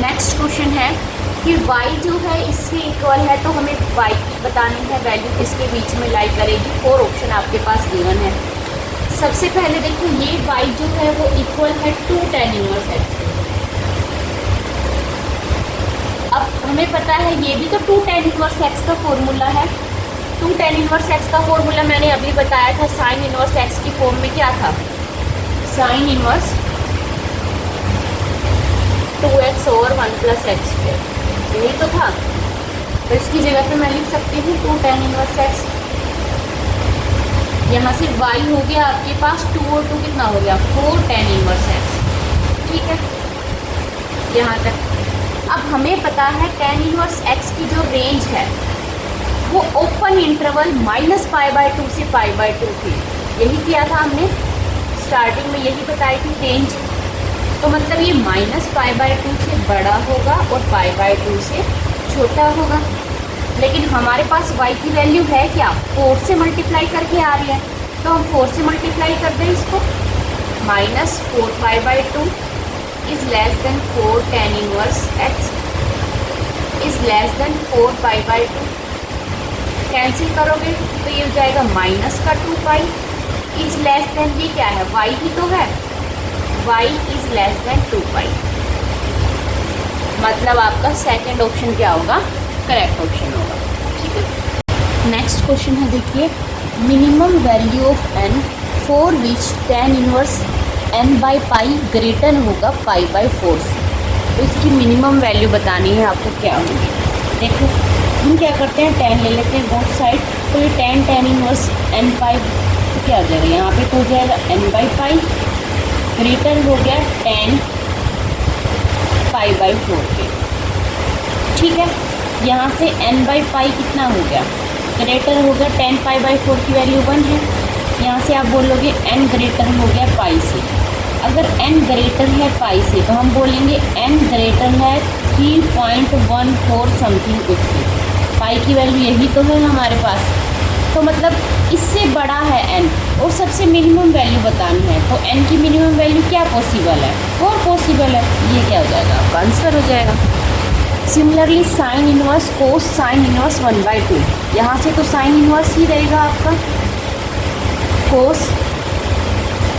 नेक्स्ट क्वेश्चन है कि y जो है इसके इक्वल है, तो हमें y बतानी है वैल्यू किसके बीच में लाई करेगी। 4 ऑप्शन आपके पास गिवन है। सबसे पहले देखो ये y जो है वो इक्वल है 2 tan इनवर्स x। अब हमें पता है ये भी तो 2 tan इनवर्स x का फॉर्मूला है। 2 tan इनवर्स x का फॉर्मूला मैंने अभी बताया था, साइन इनवर्स x की फॉर्म में क्या था, sign inverse 2x over 1 + x², यही तो था। तो इसकी जगह पे मैं लिख सकती हूँ 2 tan इनवर्स x। यहाँ से y हो गया आपके पास 2 और 2 कितना हो गया 4 tan इनवर्स x। ठीक है, यहाँ तक। अब हमें पता है tan इनवर्स x की जो रेंज है वो ओपन इंटरवल -π/2 से π/2 थी। यही किया था हमने स्टार्टिंग में, यही बताई थी रेंज। तो मतलब ये -π/2 से बड़ा होगा और π/2 से छोटा होगा। लेकिन हमारे पास y की वैल्यू है क्या, 4 से मल्टीप्लाई करके आ रही है, तो हम 4 से मल्टीप्लाई कर दें इसको। -4π/2 is less than 4 tan inverse x is less than 4π/2। Cancel करोगे तो ये हो जाएगा माइनस का 2π इज लेस देन, ये क्या है y ही तो है, y इज लेस देन 2π। मतलब आपका सेकंड ऑप्शन क्या होगा, करेक्ट ऑप्शन होगा। ठीक है, नेक्स्ट क्वेश्चन है देखिए, minimum value of n for which tan inverse n/π greater होगा π/4 से। तो इसकी मिनिमम वैल्यू बतानी है आपको क्या होगी। देखो हम क्या करते हैं, tan ले लेते हैं बोथ साइड। तो ये tan इनवर्स n/π तो क्या हो जाएगा, यहाँ पे तो हो जाएगा n/π ग्रेटर हो गया tan π/4 के। ठीक है, यहाँ से n/π कितना हो गया, ग्रेटर हो गया tan π/4 की वैल्यू 1 है। यहाँ से आप बोलोगे n ग्रेटर हो गया पाई से। अगर n ग्रेटर है पाई से तो हम बोलेंगे n ग्रेटर है 3.14 समथिंग उससे। पाई की वैल्यू यही तो है हमारे पास, तो मतलब इससे बड़ा है n और सबसे मिनिमम वैल्यू बतानी है। तो n की मिनिमम वैल्यू क्या पॉसिबल है, 4 पॉसिबल है। ये क्या हो जाएगा, आपका आंसर हो जाएगा। सिमिलरली साइन इनवर्स कोस साइन इनवर्स 1/2, यहाँ से तो साइन इनवर्स ही रहेगा आपका। कोस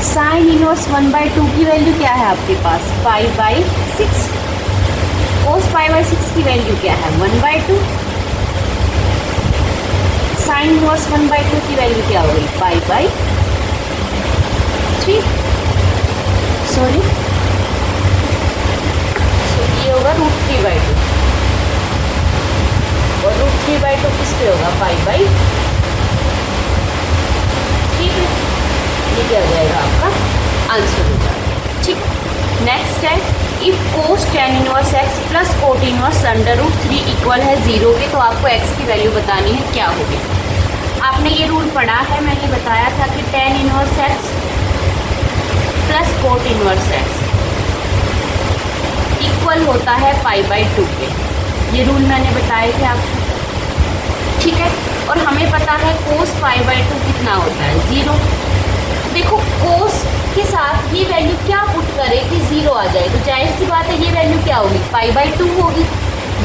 साइन इनवर्स 1/2 की वैल्यू क्या है आपके पास, π/6। कोस π/6 की वैल्यू क्या है, 1/2। साइन इनवर्स 1/2 की वैल्यू क्या होगी, π/3। सॉरी, ये होगा √3/2 और √3/2 किस पे होगा, π/3 पे। ये क्या हो जाएगा, आपका आंसर हो जाएगा। ठीक, नेक्स्ट है, if cos tan inverse x plus cot inverse √3 equal है 0 के, तो आपको x की वैल्यू बतानी है क्या होगी। आपने ये रूल पढ़ा है, मैंने बताया था कि tan inverse x plus cot inverse x equal होता है π/2 के। ये रूल मैंने बताए थे आपको। ठीक है, और हमें पता है कोस π/2 कितना होता है, 0। देखो कोस के साथ ये वैल्यू क्या पुट करे कि 0 आ जाए, तो जाहिर सी बात है ये वैल्यू क्या होगी, π/2 होगी।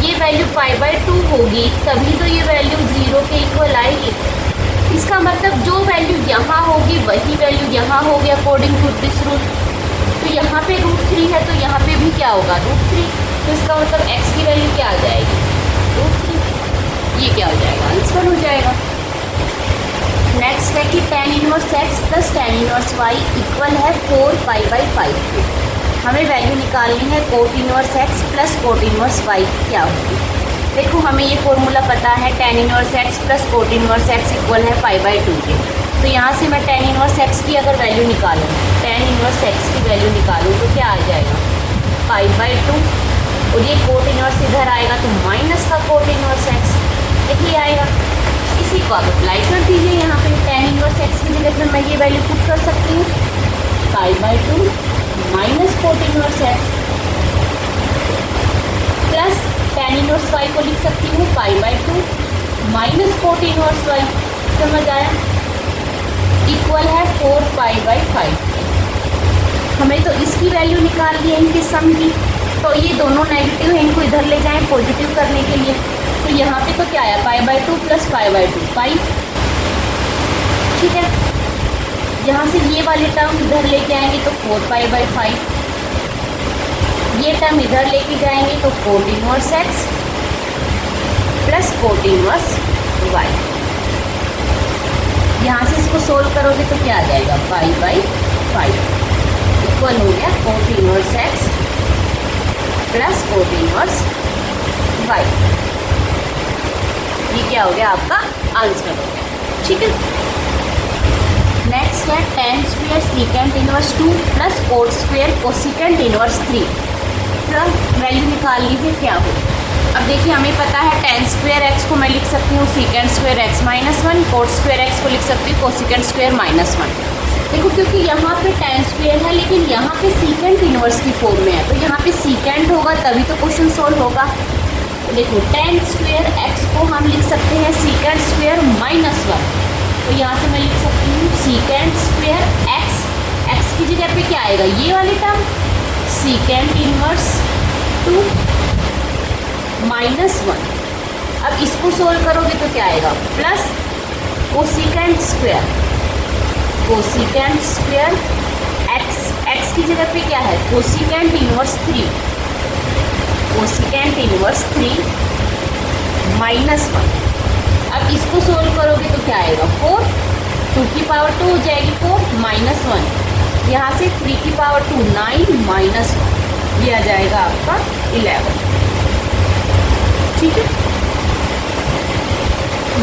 ये वैल्यू π/2 होगी तभी तो ये वैल्यू 0 के इक्वल आएगी। इसका मतलब जो वैल्यू यहाँ होगी वही वैल्यू यहाँ होगी अकॉर्डिंग टू दिस रूल। तो यहाँ पे √3 है तो यहाँ पे भी क्या होगा, √3। तो इसका मतलब x की वैल्यू क्या आ जाएगी, √3। ये क्या हो जाएगा, आंसर हो जाएगा। नेक्स्ट है कि tan inverse x plus tan inverse y equal है 4π/5 के। हमें वैल्यू निकालनी है coat inverse x plus cot inverse y क्या होगी। देखो हमें ये फॉर्मूला पता है, tan inverse x plus cot inverse x equal है π/2 के। तो यहाँ से मैं tan इनवर्स x की अगर वैल्यू निकालूँ, tan इनवर्स x की वैल्यू निकालूँ तो क्या आ जाएगा, π/2। और ये कोट इनवर्स इधर आएगा तो माइनस का कोट इनवर्स x यही आएगा। इसी को आप अप्लाई कर दीजिए यहाँ पे। tan इनवर्स x की जगह पर मैं ये वैल्यू पुट कर सकती हूँ, π/2 minus cot inverse x cot inverse y. समझ आया? इक्वल है 4π/5। हमें तो इसकी वैल्यू निकालनी है इनके सम की, तो ये दोनों नेगेटिव है, इनको इधर ले जाएं पॉजिटिव करने के लिए। तो यहाँ पे तो क्या आया, π/2 + π/2 पाई। ठीक है, यहाँ से ये वाले टर्म इधर लेके आएंगे तो 4π/5, ये टर्म इधर लेके जाएंगे तो coat inverse x plus cot inverse y। यहाँ से इसको सोल्व करोगे तो क्या आ जाएगा, π/5 इक्वल हो गया coat inverse x plus cot inverse y। ये क्या हो गया, आपका आंसर हो गया। ठीक है, नेक्स्ट है tan square secant inverse 2 plus coat square cosecant inverse 3। तो वैल्यू निकाल लीजिए क्या हो। अब देखिए, हमें पता है tan स्क्वायर x को मैं लिख सकती हूँ secant square x -1, coat square x को लिख सकती हूँ कोसिकेंट स्क्वायर -1। देखो, क्योंकि यहाँ पे tan स्क्वायर है लेकिन यहाँ पे सीकेंट इनवर्स की फॉर्म में है, तो यहाँ पे सीकेंट होगा तभी तो क्वेश्चन सोल्व होगा। देखो, tan स्क्वायर x को हम लिख सकते हैं सीकेंट स्क्वायर -1, तो यहाँ से मैं लिख सकती हूँ सीकेंट स्क्वायर x की जगह पे क्या आएगा, ये वाली टर्म सीकेंट इनवर्स 2 -1। अब इसको सोल्व करोगे तो क्या आएगा, प्लस कोसिकेंट स्क्वायर x की जगह पे क्या है, कोसिकेंट इनवर्स 3 -1। अब इसको सोल्व करोगे तो क्या आएगा, 4, 2 की पावर 2 हो जाएगी 4 -1, यहाँ से 3 की पावर 2 9 -1, ये आ जाएगा आपका 11। ठीक है,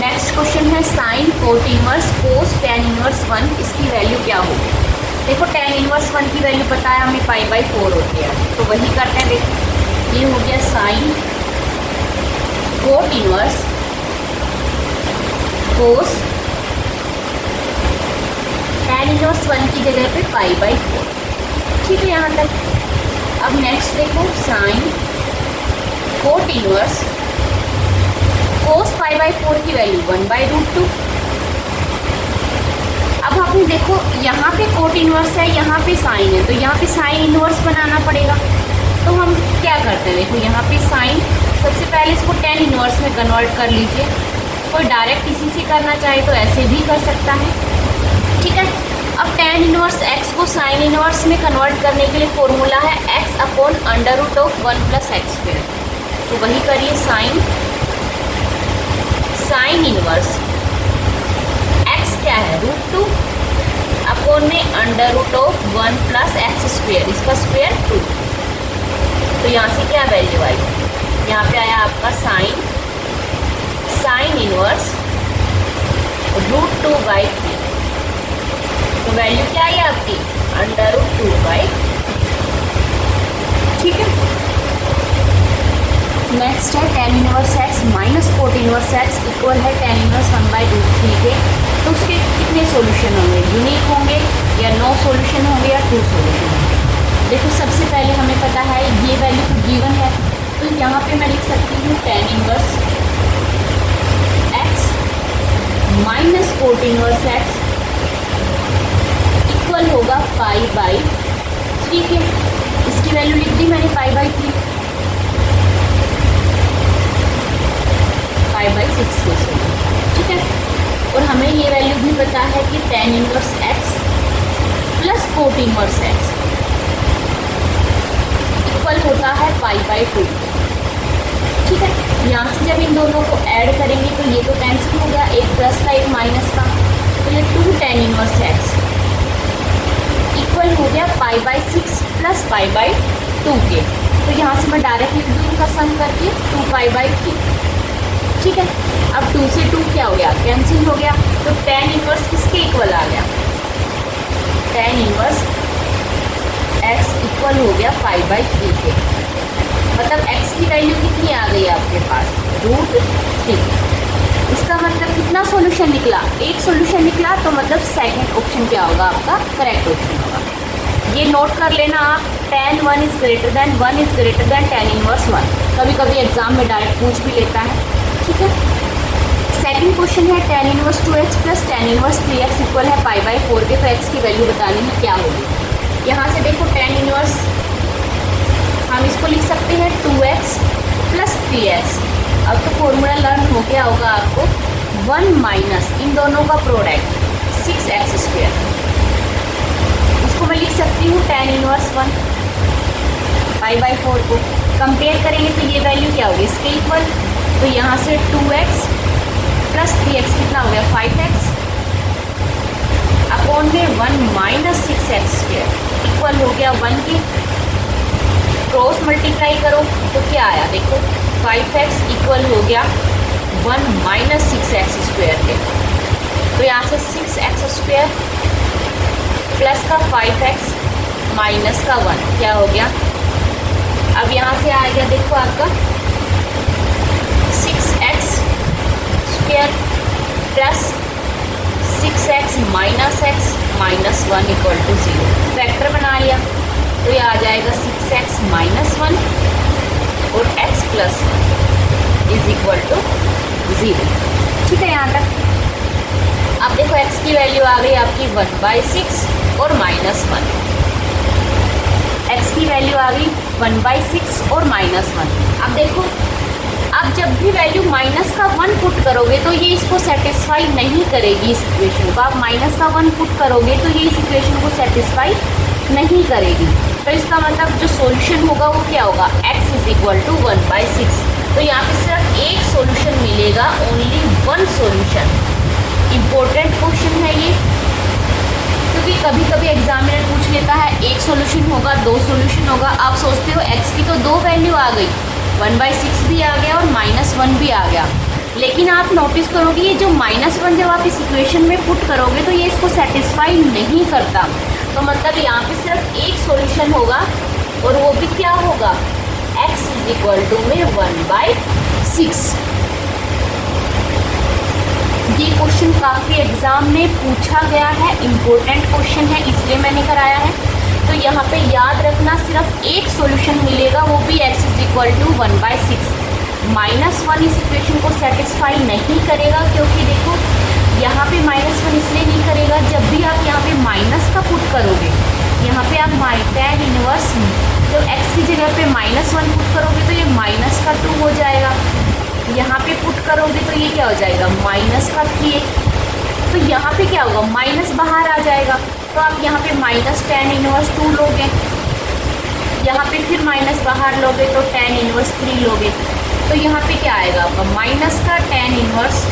नेक्स्ट क्वेश्चन है sine cot inverse cos tan inverse 1, इसकी वैल्यू क्या होगी। देखो, tan इनवर्स 1 की वैल्यू पता है हमें π/4 होती है, तो वही करते हैं। देखो, ये हो गया sine cot inverse cos tan inverse 1 की जगह पे π/4। ठीक है यहाँ तक। अब नेक्स्ट देखो, साइन कोट इनवर्स कोस π/4 की वैल्यू 1/√2। अब आपने देखो, यहाँ पे कोट इनवर्स है, यहाँ पे साइन है, तो यहाँ पे साइन इनवर्स बनाना पड़ेगा। तो हम क्या करते हैं, देखो यहाँ पे साइन, सबसे पहले इसको tan इनवर्स में कन्वर्ट कर लीजिए। कोई डायरेक्ट इसी से करना चाहे तो ऐसे भी कर सकता है। ठीक है, अब tan इनवर्स x को साइन इनवर्स में कन्वर्ट करने के लिए फॉर्मूला है x/√1 + x²। तो वही करिए, साइन इनवर्स x क्या है, √2 अपॉन में √1 + x², इसका स्क्वायर 2। तो यहाँ से क्या वैल्यू आई, यहाँ पे आया आपका साइन इनवर्स √2/3। तो वैल्यू क्या आई आपकी, √2/3। ठीक है, नेक्स्ट है tan inverse x minus cot inverse x equal है tan इनवर्स 1/√3 के। तो उसके कितने सॉल्यूशन होंगे, यूनिक होंगे या नो सॉल्यूशन होंगे या 2 सॉल्यूशन होंगे। देखो, सबसे पहले हमें पता है ये वैल्यू तो गिवन है, तो यहाँ पे मैं लिख सकती हूँ tan inverse x minus cot inverse x equal होगा π/3 के। इसकी वैल्यू लिख दी मैंने π/3, π/6 के। ठीक है, और हमें ये वैल्यू भी पता है कि tan inverse x plus cot inverse x equal होता है π/2। ठीक है, यहाँ से जब इन दोनों को ऐड करेंगे तो ये तो कैंसिल हो गया, एक प्लस का एक माइनस का, तो ये 2 tan इनवर्स x इक्वल हो गया π/6 + π/2 के। तो यहाँ से मैं डायरेक्ट लिख दूँ उनका सम करके 2π/3। ठीक है, अब 2 से 2 क्या हो गया, कैंसिल हो गया, तो tan इनवर्स किसके इक्वल आ गया, tan इनवर्स x इक्वल हो गया π/3 के। मतलब x की वैल्यू कितनी आ गई आपके पास, √3। इसका मतलब कितना सॉल्यूशन निकला, एक सॉल्यूशन निकला, तो मतलब सेकंड ऑप्शन क्या होगा, आपका करेक्ट ऑप्शन होगा। ये नोट कर लेना आप, tan 1 = 1 > tan इनवर्स 1। कभी कभी एग्जाम में डायरेक्ट पूछ भी लेता है। ठीक है, सेकंड क्वेश्चन है tan inverse 2x plus tan inverse 3x equal है पाई बाई 4 के। तो x की वैल्यू बतानी है क्या होगी। यहाँ से देखो tan इनवर्स हम इसको लिख सकते हैं 2x प्लस 3x। अब तो फॉर्मूला लर्न हो गया होगा आपको, 1 माइनस इन दोनों का प्रोडक्ट 6x स्क्वायर। इसको मैं लिख सकती हूँ tan इनवर्स 1 पाई बाई 4 को कंपेयर करेंगे तो ये वैल्यू क्या होगी इसके इक्वल। तो यहाँ से 2x प्लस 3x कितना हो गया 5x अपॉन में 1 माइनस 6x स्क्वायर इक्वल हो गया 1 की। क्रॉस मल्टीप्लाई करो तो क्या आया देखो 5x इक्वल हो गया 1 माइनस 6x स्क्वायर के। तो यहाँ से 6x स्क्वायर प्लस का 5x माइनस का 1 क्या हो गया। अब यहाँ से आ गया देखो आपका 6x square plus 6x minus x minus 1 equal to 0। Factor बना लिया तो ये आ जाएगा 6x माइनस 1 और x plus is equal to 0। ठीक है यहाँ तक। अब देखो x की वैल्यू आ गई आपकी 1/6 और माइनस 1। x की वैल्यू आ गई 1/6 और माइनस 1। अब देखो अब जब भी वैल्यू माइनस का 1 पुट करोगे तो ये इसको सेटिस्फाई नहीं करेगी इस इक्वेशन को। आप माइनस का 1 पुट करोगे तो ये इस इक्वेशन को सेटिस्फाई नहीं करेगी। तो इसका मतलब जो सॉल्यूशन होगा वो क्या होगा x इज इक्वल टू 1/6। तो यहाँ पे सिर्फ एक सॉल्यूशन मिलेगा, ओनली 1 सॉल्यूशन। इम्पोर्टेंट क्वेश्चन है ये, क्योंकि कभी कभी एग्जामिनर पूछ लेता है एक सॉल्यूशन होगा 2 सॉल्यूशन होगा। आप सोचते हो x की तो 2 वैल्यू आ गई, 1/6 भी आ गया और -1 भी आ गया, लेकिन आप नोटिस करोगे ये जो -1 जब आप इस इक्वेशन में पुट करोगे तो ये इसको सेटिस्फाई नहीं करता। तो मतलब यहाँ पे सिर्फ एक सॉल्यूशन होगा और वो भी क्या होगा x इज इक्वल टू में 1/6। ये क्वेश्चन काफ़ी एग्जाम में पूछा गया है, इम्पोर्टेंट क्वेश्चन है इसलिए मैंने कराया है। तो यहाँ पे याद रखना सिर्फ एक सॉल्यूशन मिलेगा, वो भी x इज इक्वल टू 1/6। -1 इस इक्वेशन को सेटिस्फाई नहीं करेगा, क्योंकि देखो यहाँ पे -1 इसलिए नहीं करेगा, जब भी आप यहाँ पे माइनस का पुट करोगे, यहाँ पे आप tan इनवर्स जब x की जगह पे -1 पुट करोगे तो ये माइनस का 2 हो जाएगा। यहाँ पे पुट करोगे तो ये क्या हो जाएगा माइनस का 3। तो यहाँ पे क्या होगा माइनस बाहर आ जाएगा, तो आप यहाँ पे tan इनवर्स 2 लोगे, यहाँ पे फिर माइनस बाहर लोगे तो tan इनवर्स 3 लोगे। तो यहाँ पे क्या आएगा आपका माइनस का tan inverse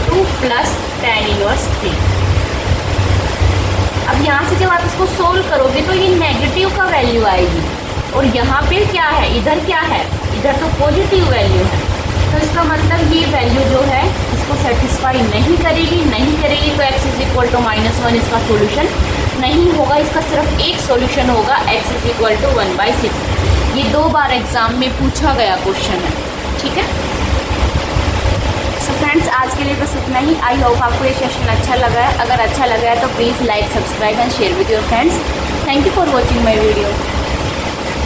2 plus tan inverse 3। अब यहाँ से जब आप इसको सोल्व करोगे तो ये नेगेटिव का वैल्यू आएगी, और यहाँ पे क्या है इधर क्या है, इधर तो पॉजिटिव वैल्यू है। तो इसका मतलब ये वैल्यू जो है इसको सेटिस्फाई नहीं करेगी तो x इज इक्वल टू -1 इसका सॉल्यूशन नहीं होगा। इसका सिर्फ एक सॉल्यूशन होगा, x इज इक्वल टू 1/6। ये 2 बार एग्जाम में पूछा गया क्वेश्चन है। ठीक है, सो फ्रेंड्स आज के लिए बस इतना ही। आई होप आपको ये सेशन अच्छा लगा है। अगर अच्छा लगा है तो please like, subscribe and share with your friends. Thank you for watching my video.